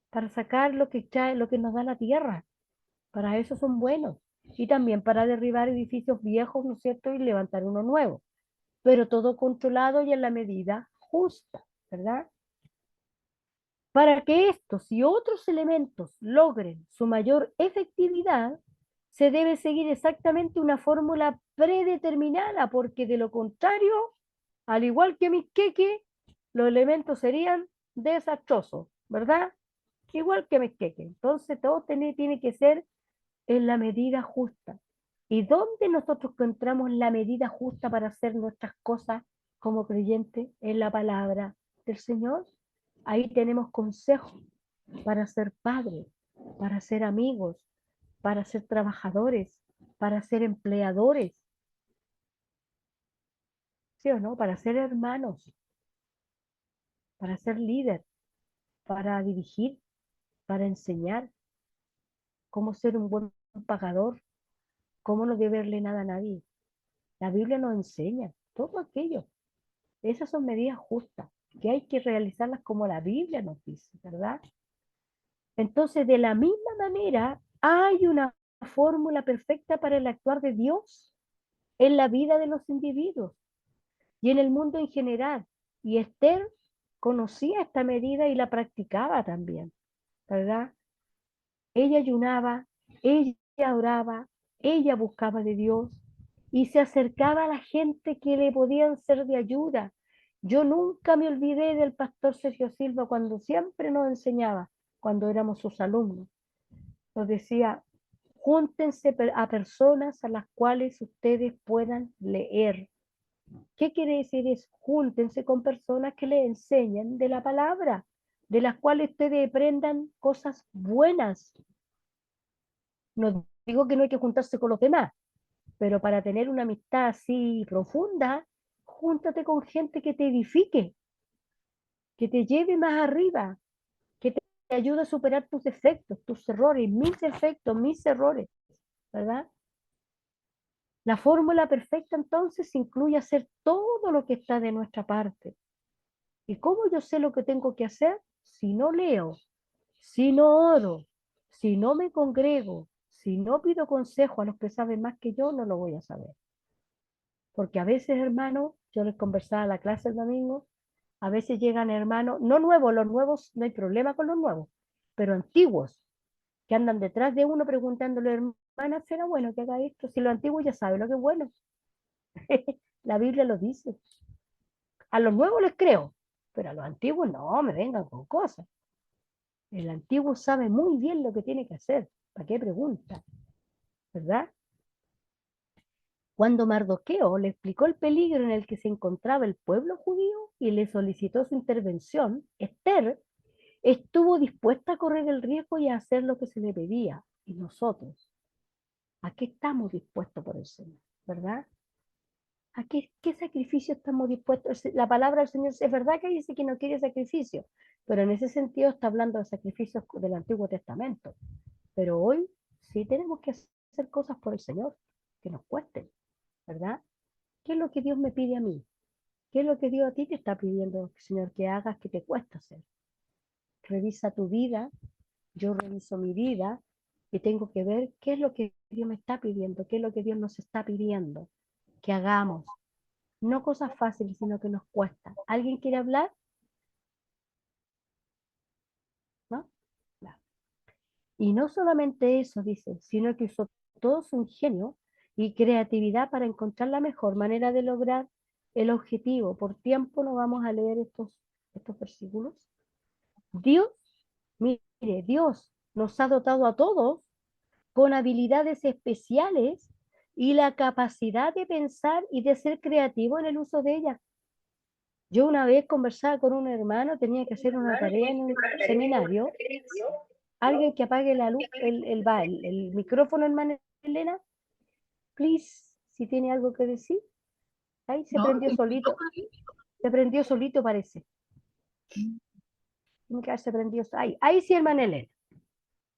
[SPEAKER 1] para sacar lo que nos da la tierra. Para eso son buenos. Y también para derribar edificios viejos, ¿no es cierto? Y levantar uno nuevo. Pero todo controlado y en la medida justa, ¿verdad? Para que estos y otros elementos logren su mayor efectividad, se debe seguir exactamente una fórmula predeterminada, porque de lo contrario, al igual que mis queques, los elementos serían desastrosos, ¿verdad? Igual que mis queques. Entonces todo tiene que ser en la medida justa. ¿Y dónde nosotros encontramos la medida justa para hacer nuestras cosas como creyentes? En la palabra del Señor. Ahí tenemos consejos para ser padres, para ser amigos, para ser trabajadores, para ser empleadores, ¿sí o no? Para ser hermanos, para ser líder, para dirigir, para enseñar cómo ser un buen pagador, cómo no deberle nada a nadie. La Biblia nos enseña todo aquello. Esas son medidas justas, que hay que realizarlas como la Biblia nos dice, ¿verdad? Entonces, de la misma manera, hay una fórmula perfecta para el actuar de Dios en la vida de los individuos y en el mundo en general. Y Esther conocía esta medida y la practicaba también, ¿verdad? Ella ayunaba, ella oraba, ella buscaba de Dios y se acercaba a la gente que le podían ser de ayuda. Yo nunca me olvidé del pastor Sergio Silva cuando siempre nos enseñaba, cuando éramos sus alumnos. Nos decía, júntense a personas a las cuales ustedes puedan leer. ¿Qué quiere decir? Es júntense con personas que les enseñen de la palabra, de las cuales ustedes aprendan cosas buenas. No digo que no hay que juntarse con los demás, pero para tener una amistad así profunda, júntate con gente que te edifique, que te lleve más arriba, que te ayude a superar tus defectos, tus errores, mis defectos, mis errores, ¿verdad? La fórmula perfecta entonces incluye hacer todo lo que está de nuestra parte. ¿Y cómo yo sé lo que tengo que hacer? Si no leo, si no oro, si no me congrego, si no pido consejo a los que saben más que yo, no lo voy a saber. Porque a veces, hermanos, yo les conversaba a la clase el domingo, a veces llegan hermanos, no nuevos, los nuevos, no hay problema con los nuevos, pero antiguos, que andan detrás de uno preguntándole, hermana, ¿será bueno que haga esto? Si los antiguos ya saben lo que es bueno. La Biblia lo dice. A los nuevos les creo, pero a los antiguos no, me vengan con cosas. El antiguo sabe muy bien lo que tiene que hacer. ¿Para qué pregunta? ¿Verdad? Cuando Mardoqueo le explicó el peligro en el que se encontraba el pueblo judío y le solicitó su intervención, Esther estuvo dispuesta a correr el riesgo y a hacer lo que se le pedía. Y nosotros, ¿a qué estamos dispuestos por el Señor? ¿Verdad? ¿A qué sacrificio estamos dispuestos? La palabra del Señor es verdad que dice que no quiere sacrificio, pero en ese sentido está hablando de sacrificios del Antiguo Testamento. Pero hoy sí tenemos que hacer cosas por el Señor, que nos cuesten, ¿verdad? ¿Qué es lo que Dios me pide a mí? ¿Qué es lo que Dios a ti te está pidiendo, Señor, que hagas que te cuesta hacer? Revisa tu vida, yo reviso mi vida y tengo que ver qué es lo que Dios me está pidiendo, qué es lo que Dios nos está pidiendo que hagamos. No cosas fáciles, sino que nos cuesta. ¿Alguien quiere hablar? ¿No? No. Y no solamente eso, dice, sino que usó todo su ingenio y creatividad para encontrar la mejor manera de lograr el objetivo. Por tiempo no vamos a leer estos versículos. Dios, mire, Dios nos ha dotado a todos con habilidades especiales y la capacidad de pensar y de ser creativo en el uso de ellas. Yo una vez conversaba con un hermano, tenía que hacer una tarea en un seminario. Alguien que apague la luz, el micrófono, hermana Elena, please, si tiene algo que decir. Ahí se prendió solito. Se prendió solito, parece. Se prendió. Ahí sí, hermana Elena.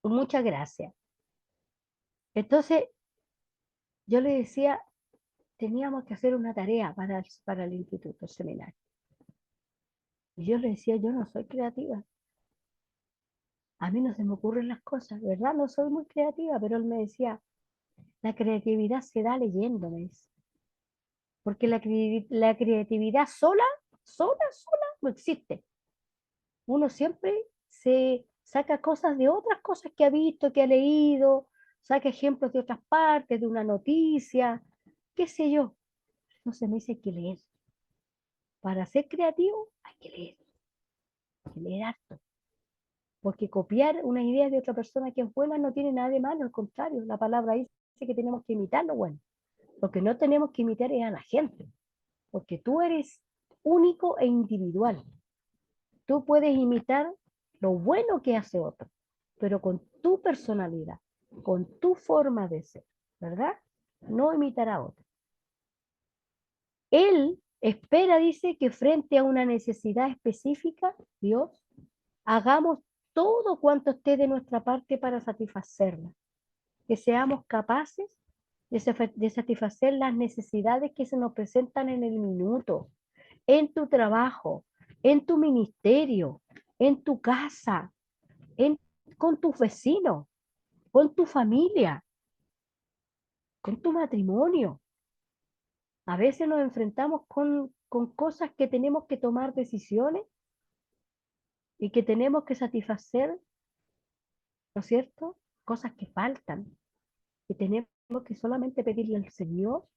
[SPEAKER 1] Muchas gracias. Entonces, yo le decía, teníamos que hacer una tarea para el instituto, el seminario. Y yo le decía, yo no soy creativa. A mí no se me ocurren las cosas, ¿verdad? No soy muy creativa, pero él me decía, la creatividad se da leyendo, me dice. Porque la creatividad sola, no existe. Uno siempre se saca cosas de otras cosas que ha visto, que ha leído, saca ejemplos de otras partes, de una noticia, qué sé yo. No se me dice que leer. Para ser creativo hay que leer harto. Porque copiar una idea de otra persona que es buena no tiene nada de malo, al contrario, la palabra dice que tenemos que imitar lo bueno. Lo que no tenemos que imitar es a la gente, porque tú eres único e individual. Tú puedes imitar lo bueno que hace otro, pero con tu personalidad, con tu forma de ser, ¿verdad? No imitar a otro. Él espera, dice, que frente a una necesidad específica, Dios, hagamos todo cuanto esté de nuestra parte para satisfacerla, que seamos capaces de satisfacer las necesidades que se nos presentan en el minuto, en tu trabajo, en tu ministerio, en tu casa, en, con tus vecinos, con tu familia, con tu matrimonio. A veces nos enfrentamos con cosas que tenemos que tomar decisiones y que tenemos que satisfacer, ¿no es cierto? Cosas que faltan. Y tenemos que solamente pedirle al Señor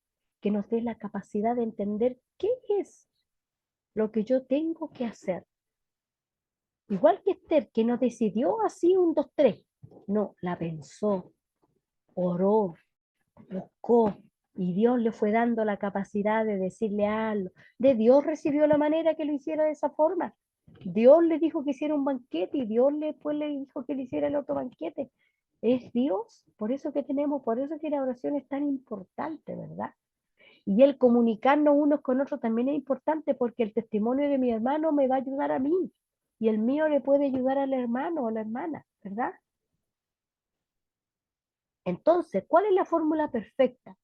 [SPEAKER 1] que nos dé la capacidad de entender qué es lo que yo tengo que hacer. Igual que Esther, que no decidió así un, dos, tres. No, la pensó, oró, buscó, y Dios le fue dando la capacidad de decirle algo. De Dios recibió la manera que lo hiciera de esa forma. Dios le dijo que hiciera un banquete y Dios después le dijo que le hiciera el otro banquete. Es Dios, por eso que la oración es tan importante, ¿verdad? Y el comunicarnos unos con otros también es importante porque el testimonio de mi hermano me va a ayudar a mí y el mío le puede ayudar al hermano o a la hermana, ¿verdad? Entonces, ¿cuál es la fórmula perfecta?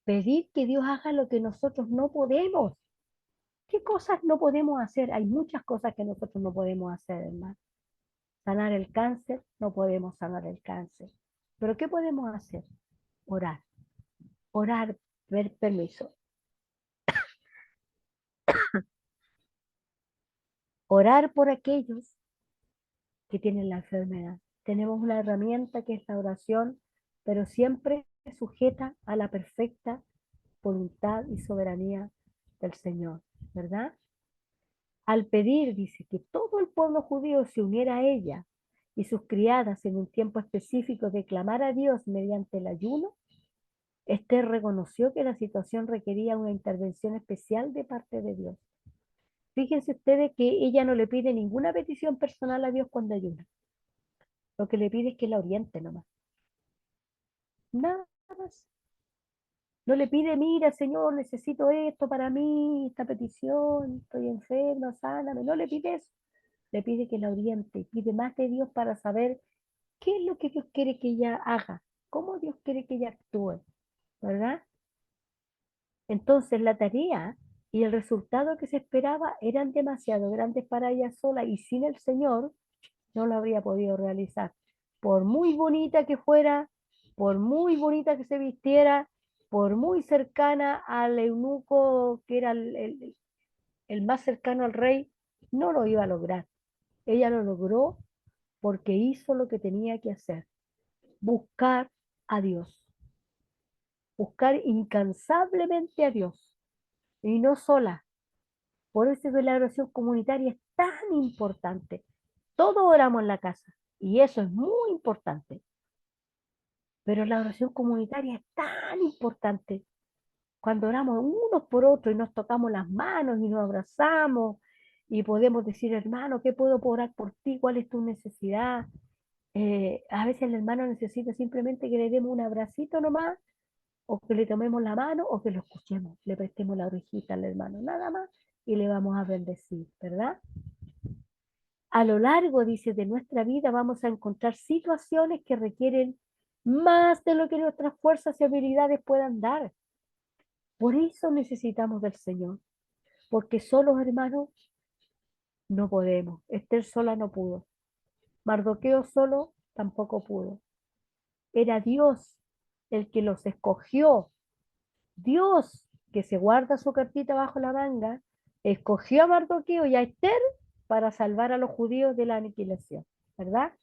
[SPEAKER 1] Pedir que Dios haga lo que nosotros no podemos. ¿Qué cosas no podemos hacer? Hay muchas cosas que nosotros no podemos hacer, hermano. Sanar el cáncer, no podemos sanar el cáncer. Pero ¿qué podemos hacer? Orar. Orar, ver permiso. Orar por aquellos que tienen la enfermedad. Tenemos una herramienta que es la oración, pero siempre sujeta a la perfecta voluntad y soberanía del Señor, ¿verdad? Al pedir, dice, que todo el pueblo judío se uniera a ella y sus criadas en un tiempo específico de clamar a Dios mediante el ayuno, Esther reconoció que la situación requería una intervención especial de parte de Dios. Fíjense ustedes que ella no le pide ninguna petición personal a Dios cuando ayuna. Lo que le pide es que la oriente nomás. Nada más. No le pide, mira, Señor, necesito esto para mí, esta petición, estoy enferma, sáname. No le pide eso. le pide que la oriente, pide más de Dios para saber qué es lo que Dios quiere que ella haga, cómo Dios quiere que ella actúe, ¿verdad? Entonces la tarea y el resultado que se esperaba eran demasiado grandes para ella sola y sin el Señor no lo habría podido realizar. Por muy bonita que fuera, por muy bonita que se vistiera, por muy cercana al eunuco que era el más cercano al rey, no lo iba a lograr. Ella lo logró porque hizo lo que tenía que hacer, buscar a Dios, buscar incansablemente a Dios y no sola. Por eso que la oración comunitaria es tan importante. Todos oramos en la casa y eso es muy importante, pero la oración comunitaria es tan importante. Cuando oramos unos por otros y nos tocamos las manos y nos abrazamos y podemos decir, hermano, ¿qué puedo orar por ti? ¿Cuál es tu necesidad? A veces el hermano necesita simplemente que le demos un abracito nomás, o que le tomemos la mano, o que lo escuchemos, le prestemos la orejita al hermano, nada más, y le vamos a bendecir, ¿verdad? A lo largo, dice, de nuestra vida vamos a encontrar situaciones que requieren más de lo que nuestras fuerzas y habilidades puedan dar. Por eso necesitamos del Señor, porque solos, hermanos, no podemos. Esther sola no pudo. Mardoqueo solo tampoco pudo. Era Dios el que los escogió. Dios, que se guarda su cartita bajo la manga, escogió a Mardoqueo y a Esther para salvar a los judíos de la aniquilación, ¿verdad?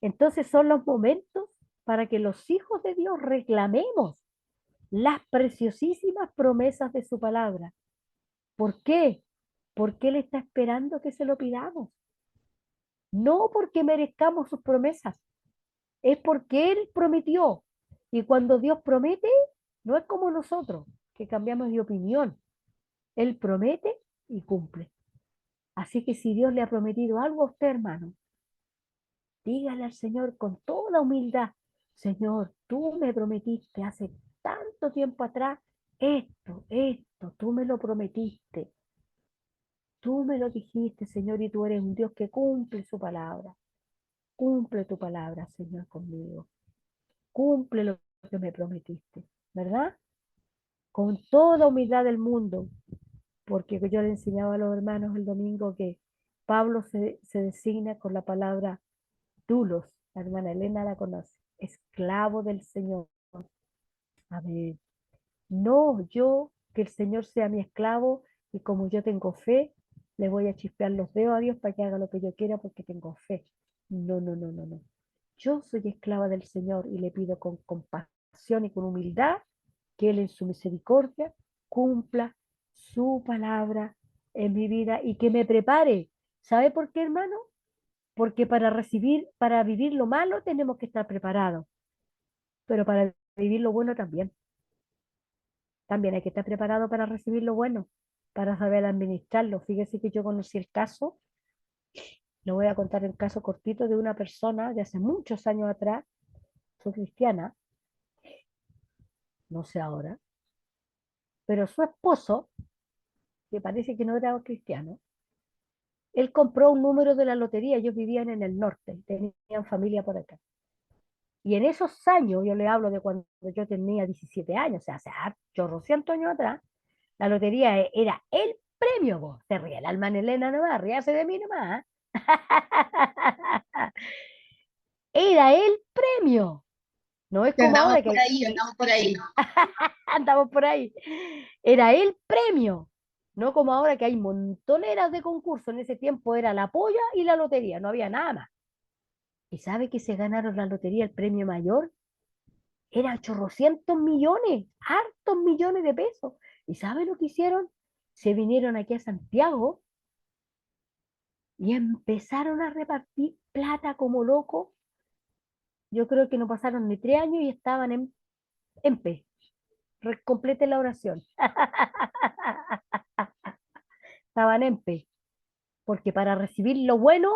[SPEAKER 1] Entonces son los momentos para que los hijos de Dios reclamemos las preciosísimas promesas de su palabra. ¿Por qué? Porque Él está esperando que se lo pidamos. No porque merezcamos sus promesas, es porque Él prometió. Y cuando Dios promete, no es como nosotros, que cambiamos de opinión. Él promete y cumple. Así que si Dios le ha prometido algo a usted, hermano, dígale al Señor con toda humildad, Señor, tú me prometiste hace tanto tiempo atrás esto, tú me lo prometiste, tú me lo dijiste, Señor, y tú eres un Dios que cumple su palabra. Cumple tu palabra, Señor, conmigo. Cumple lo que me prometiste, ¿verdad? Con toda humildad del mundo, porque yo le enseñaba a los hermanos el domingo que Pablo se designa con la palabra dulos, la hermana Elena la conoce, esclavo del Señor. A ver, no yo que el Señor sea mi esclavo y como yo tengo fe, le voy a chispear los dedos a Dios para que haga lo que yo quiera porque tengo fe. No, no, no, no, no. Yo soy esclava del Señor y le pido con compasión y con humildad que Él en su misericordia cumpla su palabra en mi vida y que me prepare. ¿Sabe por qué, hermano? Porque para vivir lo malo tenemos que estar preparados, pero para vivir lo bueno también. También hay que estar preparado para recibir lo bueno, para saber administrarlo. Fíjese que yo conocí el caso, le voy a contar el caso cortito de una persona de hace muchos años atrás, fue cristiana, no sé ahora, pero su esposo, que parece que no era cristiano, él compró un número de la lotería, ellos vivían en el norte, tenían familia por acá. Y en esos años, yo le hablo de cuando yo tenía 17 años, o sea, hace chorrocientos años atrás, la lotería era el premio, vos. Se ríe el alma en Elena nomás, ríase de mí nomás. Era el premio. No es
[SPEAKER 2] Que
[SPEAKER 1] como
[SPEAKER 2] andamos
[SPEAKER 1] ahora
[SPEAKER 2] por
[SPEAKER 1] que
[SPEAKER 2] ahí, andamos por ahí.
[SPEAKER 1] andamos por ahí. Era el premio. No como ahora que hay montoneras de concursos. En ese tiempo era la polla y la lotería, no había nada más. ¿Y sabe que se ganaron la lotería, el premio mayor? Era chorrocientos millones, hartos millones de pesos. ¿Y sabe lo que hicieron? Se vinieron aquí a Santiago y empezaron a repartir plata como locos. Yo creo que no pasaron ni 3 años y estaban en P. Complete la oración. Estaban en P. Porque para recibir lo bueno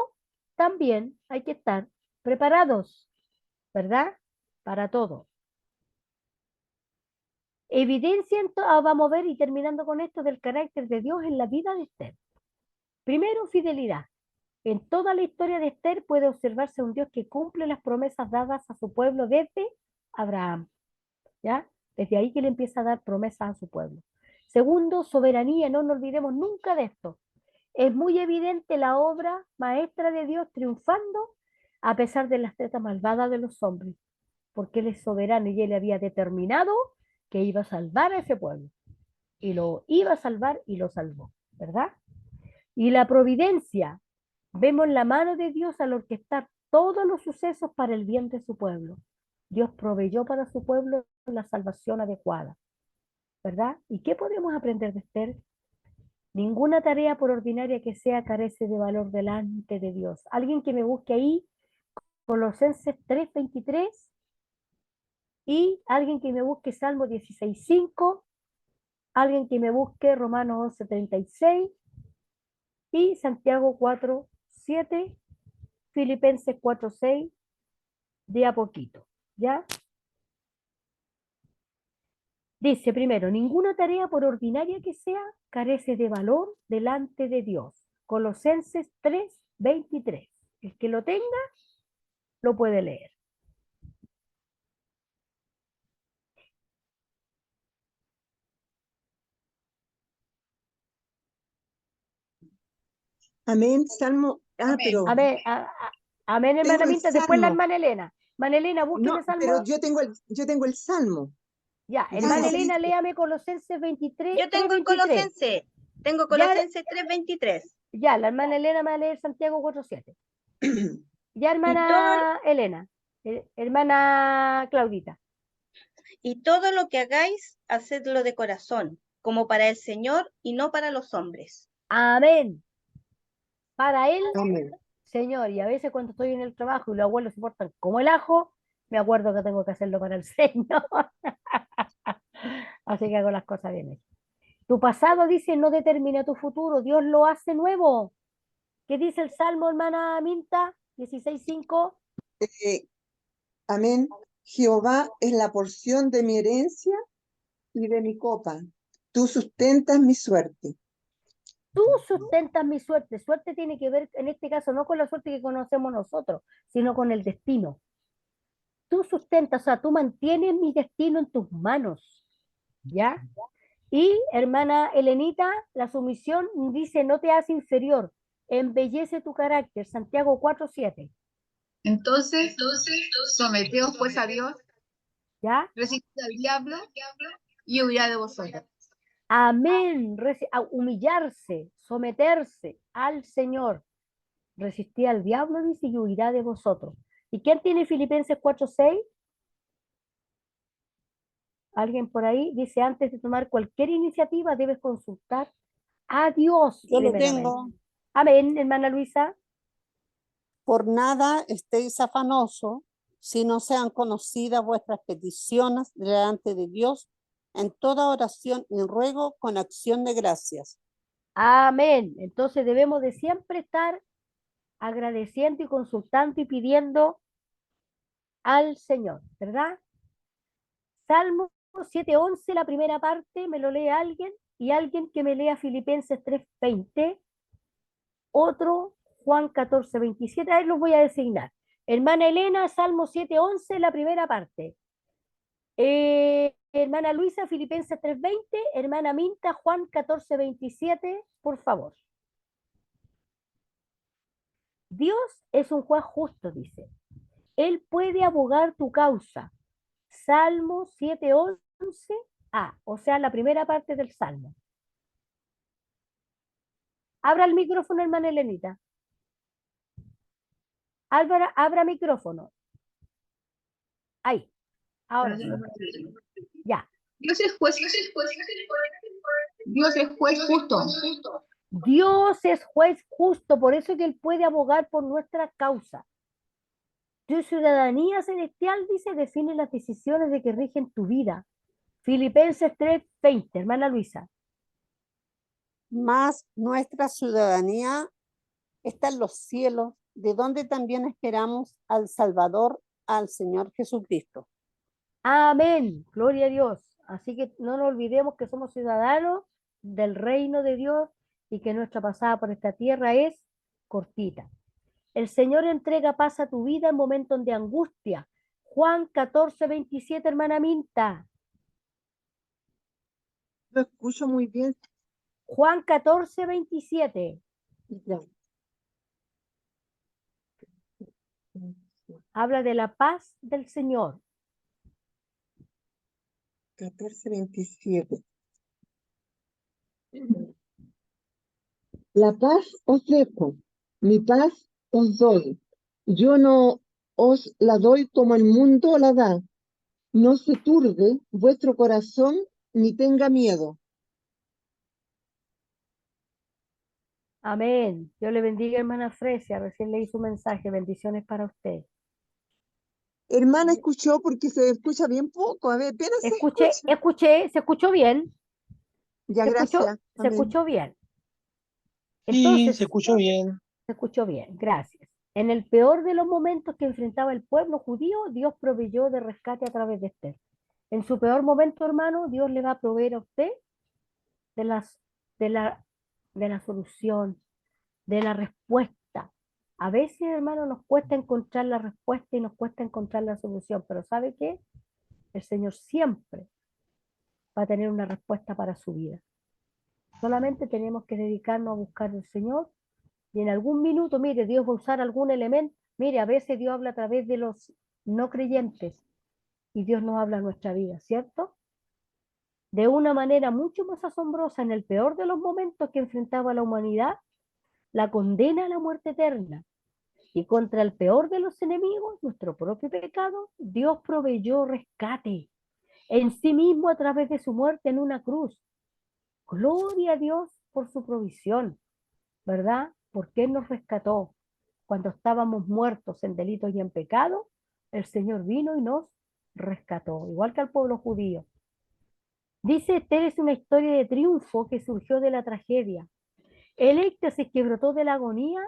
[SPEAKER 1] también hay que estar preparados, ¿verdad? Para todo. Evidencia, vamos a ver, y terminando con esto, del carácter de Dios en la vida de Esther. Primero, fidelidad. En toda la historia de Esther puede observarse un Dios que cumple las promesas dadas a su pueblo desde Abraham, ¿ya? Desde ahí que le empieza a dar promesas a su pueblo. Segundo, soberanía, no nos olvidemos nunca de esto. Es muy evidente la obra maestra de Dios triunfando a pesar de las tretas malvadas de los hombres, porque Él es soberano y Él había determinado que iba a salvar a ese pueblo. Y lo iba a salvar y lo salvó, ¿verdad? Y la providencia, vemos la mano de Dios al orquestar todos los sucesos para el bien de su pueblo. Dios proveyó para su pueblo la salvación adecuada, ¿verdad? ¿Y qué podemos aprender de Esther? Ninguna tarea por ordinaria que sea carece de valor delante de Dios. Alguien que me busque ahí, Colosenses 3:23, y alguien que me busque Salmo 16:5, alguien que me busque Romanos 11:36 y Santiago 4:7, Filipenses 4:6, de a poquito, ¿ya? Dice primero, ninguna tarea por ordinaria que sea carece de valor delante de Dios. Colosenses 3:23. El que lo tenga, lo puede leer.
[SPEAKER 2] Amén, Salmo.
[SPEAKER 3] Amén.
[SPEAKER 2] Pero
[SPEAKER 1] Amén, amén, hermana
[SPEAKER 2] tengo el
[SPEAKER 1] Minta. Después la
[SPEAKER 2] Salmo.
[SPEAKER 1] hermana Elena. Hermana Elena, búsqueme
[SPEAKER 2] No, pero
[SPEAKER 1] Salmo.
[SPEAKER 2] yo tengo el Salmo.
[SPEAKER 1] Ya, hermana
[SPEAKER 2] 16.
[SPEAKER 1] Elena, léame Colosenses 23,
[SPEAKER 3] Yo tengo
[SPEAKER 1] 3:23.
[SPEAKER 3] Tengo
[SPEAKER 1] Ya,
[SPEAKER 3] Colosenses 3:23.
[SPEAKER 1] ya, la hermana Elena me va a leer Santiago 4:7. Ya,
[SPEAKER 3] Y todo,
[SPEAKER 1] hermana Elena, hermana Claudita.
[SPEAKER 3] y todo lo que hagáis, hacedlo de corazón, como para el Señor y no para los hombres.
[SPEAKER 1] Amén. Para él,
[SPEAKER 2] Amén.
[SPEAKER 1] Señor, y a veces cuando estoy en el trabajo y los abuelos se portan como el ajo, me acuerdo que tengo que hacerlo para el Señor. Así que hago las cosas bien hechas. Tu pasado, dice, no determina tu futuro, Dios lo hace nuevo. ¿Qué dice el Salmo, hermana Minta? 16:5.
[SPEAKER 2] Amén. Jehová es la porción de mi herencia y de mi copa. Tú sustentas mi suerte.
[SPEAKER 1] Tú sustentas mi suerte. Suerte tiene que ver, en este caso, no con la suerte que conocemos nosotros, sino con el destino. Tú sustentas, o sea, tú mantienes mi destino en tus manos, ¿ya? Y, hermana Elenita, la sumisión dice, no te hace inferior, embellece tu carácter, Santiago 4:7,
[SPEAKER 4] Entonces, someteos pues a Dios,
[SPEAKER 1] ¿ya?
[SPEAKER 4] resistid al diablo y huirá de vosotros.
[SPEAKER 1] Amén, a humillarse, someterse al Señor, resistir al diablo, dice, y huirá de vosotros. ¿Y quién tiene Filipenses 4:6? Alguien por ahí dice, antes de tomar cualquier iniciativa debes consultar a Dios
[SPEAKER 5] Yo lo
[SPEAKER 1] primeramente.
[SPEAKER 5] tengo.
[SPEAKER 1] Amén, hermana Luisa.
[SPEAKER 5] Por nada estéis afanosos, si no sean conocidas vuestras peticiones delante de Dios en toda oración y ruego con acción de gracias.
[SPEAKER 1] Amén. Entonces debemos de siempre estar agradeciendo y consultando y pidiendo al Señor, ¿verdad? Salmo 7:11, la primera parte, me lo lee alguien, y alguien que me lea Filipenses 3:20, otro Juan 14:27, ahí los voy a designar. Hermana Elena, Salmo 7:11, la primera parte. Hermana Luisa, Filipenses 3:20, hermana Minta, Juan 14:27, por favor. Dios es un juez justo, dice. Él puede abogar tu causa. Salmo 7:11a, o sea, la primera parte del Salmo. Abra el micrófono, hermana Elenita. Abra micrófono. Ahí. Ahora sí. Ya.
[SPEAKER 4] Dios es juez justo.
[SPEAKER 1] Dios es juez justo, por eso que Él puede abogar por nuestra causa. Tu ciudadanía celestial, dice, define las decisiones de que rigen tu vida. Filipenses 3:20, hermana Luisa.
[SPEAKER 5] Mas nuestra ciudadanía está en los cielos, de donde también esperamos al Salvador, al Señor Jesucristo.
[SPEAKER 1] Amén, gloria a Dios. Así que no nos olvidemos que somos ciudadanos del reino de Dios y que nuestra pasada por esta tierra es cortita. El Señor entrega paz a tu vida en momentos de angustia. Juan 14:27, hermana Minta.
[SPEAKER 2] Lo escucho muy bien.
[SPEAKER 1] Juan 14:27.
[SPEAKER 2] Ya.
[SPEAKER 1] Habla de la paz del Señor.
[SPEAKER 2] 14:27. La paz os dejo, mi paz os doy. Yo no os la doy como el mundo la da. No se turbe vuestro corazón ni tenga miedo.
[SPEAKER 1] Amén. Dios le bendiga, hermana Fresia. Recién leí su mensaje. Bendiciones para usted.
[SPEAKER 2] Hermana, escuchó porque se escucha bien poco. A ver, apenas se
[SPEAKER 1] Escuché, se escuchó bien.
[SPEAKER 2] Ya,
[SPEAKER 1] Se
[SPEAKER 2] gracias. Amén.
[SPEAKER 1] escuchó bien.
[SPEAKER 6] Sí,
[SPEAKER 1] Entonces,
[SPEAKER 6] se escuchó bien.
[SPEAKER 1] se escuchó bien, gracias. En el peor de los momentos que enfrentaba el pueblo judío, Dios proveyó de rescate a través de Esther. En su peor momento, hermano, Dios le va a proveer a usted de las, de la solución, de la respuesta. A veces, hermano, nos cuesta encontrar la respuesta y nos cuesta encontrar la solución, pero ¿sabe qué? El Señor siempre va a tener una respuesta para su vida. Solamente tenemos que dedicarnos a buscar al Señor y en algún minuto, mire, Dios va a usar algún elemento. Mire, a veces Dios habla a través de los no creyentes y Dios nos habla en nuestra vida, ¿cierto? De una manera mucho más asombrosa, en el peor de los momentos que enfrentaba la humanidad, la condena a la muerte eterna. Y contra el peor de los enemigos, nuestro propio pecado, Dios proveyó rescate en sí mismo a través de su muerte en una cruz. Gloria a Dios por su provisión, ¿verdad? Porque Él nos rescató. Cuando estábamos muertos en delitos y en pecado, el Señor vino y nos rescató, igual que al pueblo judío. Dice Esther es una historia de triunfo que surgió de la tragedia. El éxtasis que brotó de la agonía,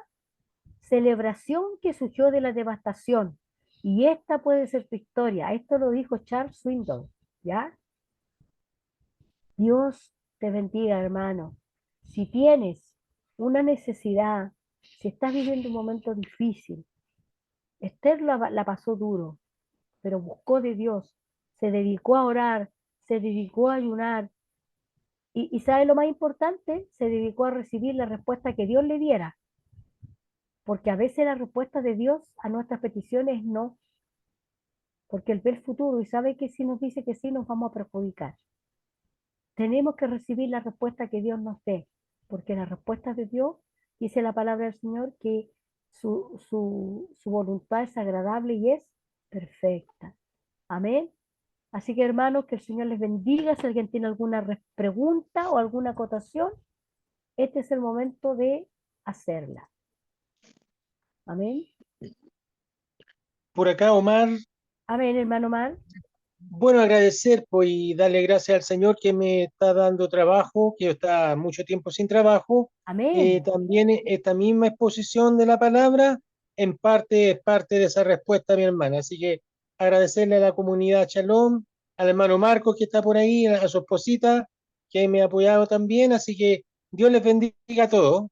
[SPEAKER 1] celebración que surgió de la devastación. Y esta puede ser tu historia. Esto lo dijo Charles Swindoll, ¿ya? Dios te bendiga, hermano. Si tienes una necesidad, si estás viviendo un momento difícil, Esther la pasó duro, pero buscó de Dios, se dedicó a orar, se dedicó a ayunar y ¿sabe lo más importante? Se dedicó a recibir la respuesta que Dios le diera, porque a veces la respuesta de Dios a nuestras peticiones es no, porque Él ve el futuro y sabe que si nos dice que sí, nos vamos a perjudicar. Tenemos que recibir la respuesta que Dios nos dé, porque la respuesta de Dios, dice la palabra del Señor, que su voluntad es agradable y es perfecta. Amén. Así que hermanos, que el Señor les bendiga. Si alguien tiene alguna pregunta o alguna acotación, este es el momento de hacerla. Amén.
[SPEAKER 6] Por acá, Omar,
[SPEAKER 1] Amén, hermano Mar.
[SPEAKER 6] bueno, agradecer pues, y darle gracias al Señor que me está dando trabajo, que está mucho tiempo sin trabajo.
[SPEAKER 1] Amén.
[SPEAKER 6] También esta misma exposición de la palabra, en parte es parte de esa respuesta, mi hermana. Así que agradecerle a la comunidad Shalom, al hermano Marcos que está por ahí, a su esposita que me ha apoyado también. Así que Dios les bendiga a todos.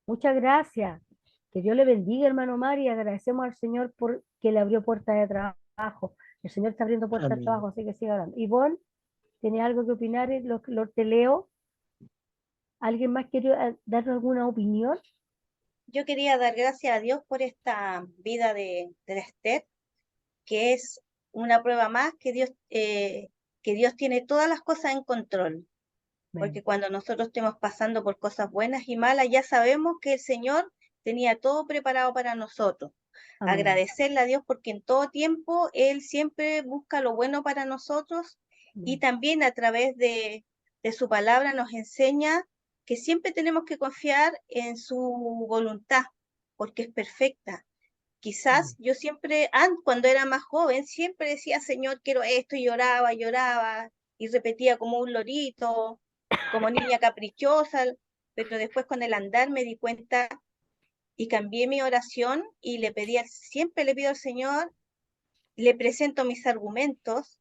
[SPEAKER 1] Muchas gracias. Que Dios le bendiga, hermano Mar, y agradecemos al Señor por que le abrió puertas de trabajo. El Señor está abriendo puertas de
[SPEAKER 6] Amén.
[SPEAKER 1] trabajo, así que siga orando. Ivonne, ¿tiene algo que opinar? Te leo. ¿Alguien más quiere darnos alguna opinión?
[SPEAKER 3] Yo quería dar gracias a Dios por esta vida de Esther, que es una prueba más que Dios tiene todas las cosas en control. Porque cuando nosotros estemos pasando por cosas buenas y malas, ya sabemos que el Señor tenía todo preparado para nosotros.
[SPEAKER 1] Amén.
[SPEAKER 3] Agradecerle a Dios porque en todo tiempo Él siempre busca lo bueno para nosotros y
[SPEAKER 1] Amén.
[SPEAKER 3] también a través de su palabra nos enseña que siempre tenemos que confiar en su voluntad, porque es perfecta. Quizás yo siempre, cuando era más joven, siempre decía, Señor, quiero esto, y lloraba y repetía como un lorito, como niña caprichosa, pero después con el andar me di cuenta y cambié mi oración y siempre le pido al Señor, le presento mis argumentos,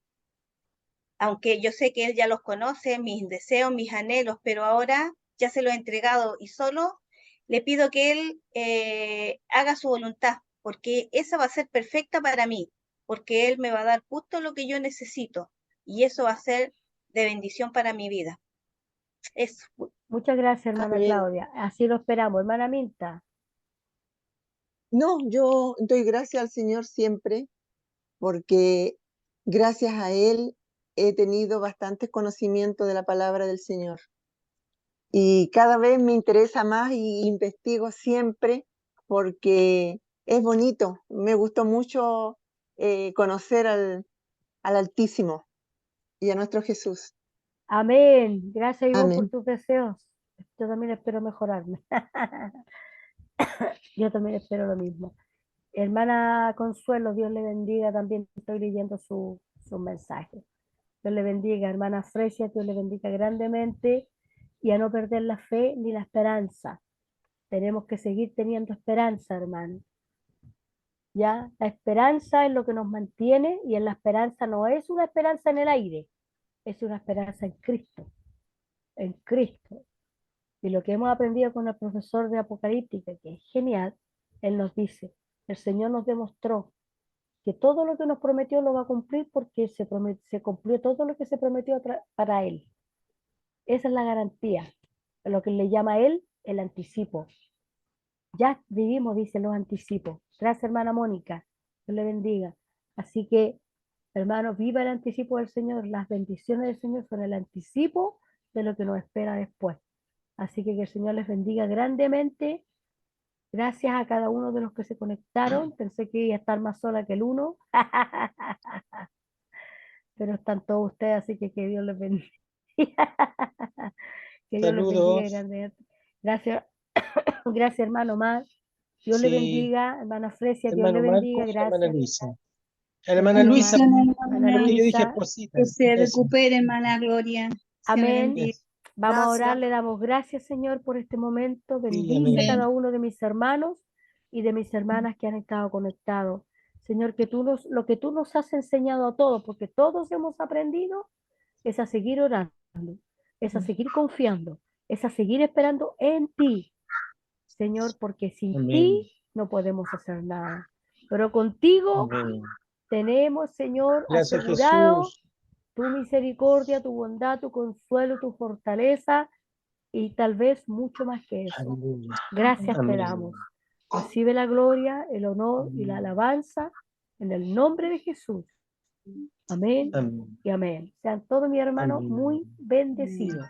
[SPEAKER 3] aunque yo sé que Él ya los conoce, mis deseos, mis anhelos, pero ahora ya se lo he entregado y solo le pido que Él haga su voluntad, porque esa va a ser perfecta para mí, porque Él me va a dar justo lo que yo necesito y eso va a ser de bendición para mi vida. Eso.
[SPEAKER 1] Muchas gracias, hermana
[SPEAKER 2] Amén.
[SPEAKER 1] Claudia. Así lo esperamos. Hermana Minta.
[SPEAKER 2] No, yo doy gracias al Señor siempre porque gracias a Él he tenido bastante conocimiento de la palabra del Señor. Y cada vez me interesa más y investigo siempre porque es bonito. Me gustó mucho conocer al Altísimo y a nuestro Jesús.
[SPEAKER 1] Amén. Gracias, Ivonne, por
[SPEAKER 2] Amén.
[SPEAKER 1] tus deseos. Yo también espero mejorarme. Yo también espero lo mismo. Hermana Consuelo, Dios le bendiga. También estoy leyendo su mensaje. Dios le bendiga. Hermana Fresia, Dios le bendiga grandemente. Y a no perder la fe ni la esperanza. Tenemos que seguir teniendo esperanza, hermano. ¿Ya? La esperanza es lo que nos mantiene y en la esperanza no es una esperanza en el aire, es una esperanza en Cristo, en Cristo. Y lo que hemos aprendido con el profesor de Apocalíptica, que es genial, él nos dice, el Señor nos demostró que todo lo que nos prometió lo va a cumplir porque se cumplió todo lo que se prometió para Él. Esa es la garantía, lo que le llama a Él el anticipo. Ya vivimos, dicen los anticipos. Gracias, hermana Mónica. Dios le bendiga. Así que, hermanos, viva el anticipo del Señor. Las bendiciones del Señor son el anticipo de lo que nos espera después. Así que el Señor les bendiga grandemente. Gracias a cada uno de los que se conectaron. Pensé que iba a estar más sola que el uno. Pero están todos ustedes, así que Dios les bendiga. Que Dios les bendiga
[SPEAKER 6] Saludos.
[SPEAKER 1] grandemente. Gracias, gracias, hermano Mar. Dios le
[SPEAKER 6] Sí,
[SPEAKER 1] bendiga, hermana Fresia, Dios le
[SPEAKER 6] hermano
[SPEAKER 1] bendiga,
[SPEAKER 6] Marcos, hermana
[SPEAKER 1] gracias.
[SPEAKER 6] Luisa. Hermana Luisa,
[SPEAKER 1] Hermana
[SPEAKER 6] porque yo dije
[SPEAKER 1] Luisa,
[SPEAKER 6] esposita.
[SPEAKER 7] Que se
[SPEAKER 6] Eso.
[SPEAKER 7] recupere, hermana Gloria.
[SPEAKER 1] amén.
[SPEAKER 6] Eso.
[SPEAKER 1] Vamos a
[SPEAKER 5] Gracias.
[SPEAKER 1] orar, le damos gracias, Señor, por este momento.
[SPEAKER 6] Sí,
[SPEAKER 1] Bendice a
[SPEAKER 6] amén.
[SPEAKER 1] cada uno de mis hermanos y de mis hermanas que han estado conectados. Señor, que lo que tú nos has enseñado a todos, porque todos hemos aprendido, es a seguir orando, es a seguir confiando, es a seguir esperando en ti, Señor, porque sin
[SPEAKER 6] Amén.
[SPEAKER 1] ti no podemos hacer nada. Pero contigo
[SPEAKER 6] Amén.
[SPEAKER 1] tenemos, Señor,
[SPEAKER 6] Gracias,
[SPEAKER 1] asegurado
[SPEAKER 6] Jesús.
[SPEAKER 1] tu misericordia, tu bondad, tu consuelo, tu fortaleza y tal vez mucho más que eso.
[SPEAKER 6] Aleluya.
[SPEAKER 1] Gracias te
[SPEAKER 6] Amén.
[SPEAKER 1] damos. Recibe la gloria, el honor y la alabanza en el nombre de Jesús. Amén
[SPEAKER 6] Amén.
[SPEAKER 1] y amén. Sean todos mis hermanos
[SPEAKER 6] Amén.
[SPEAKER 1] muy bendecidos.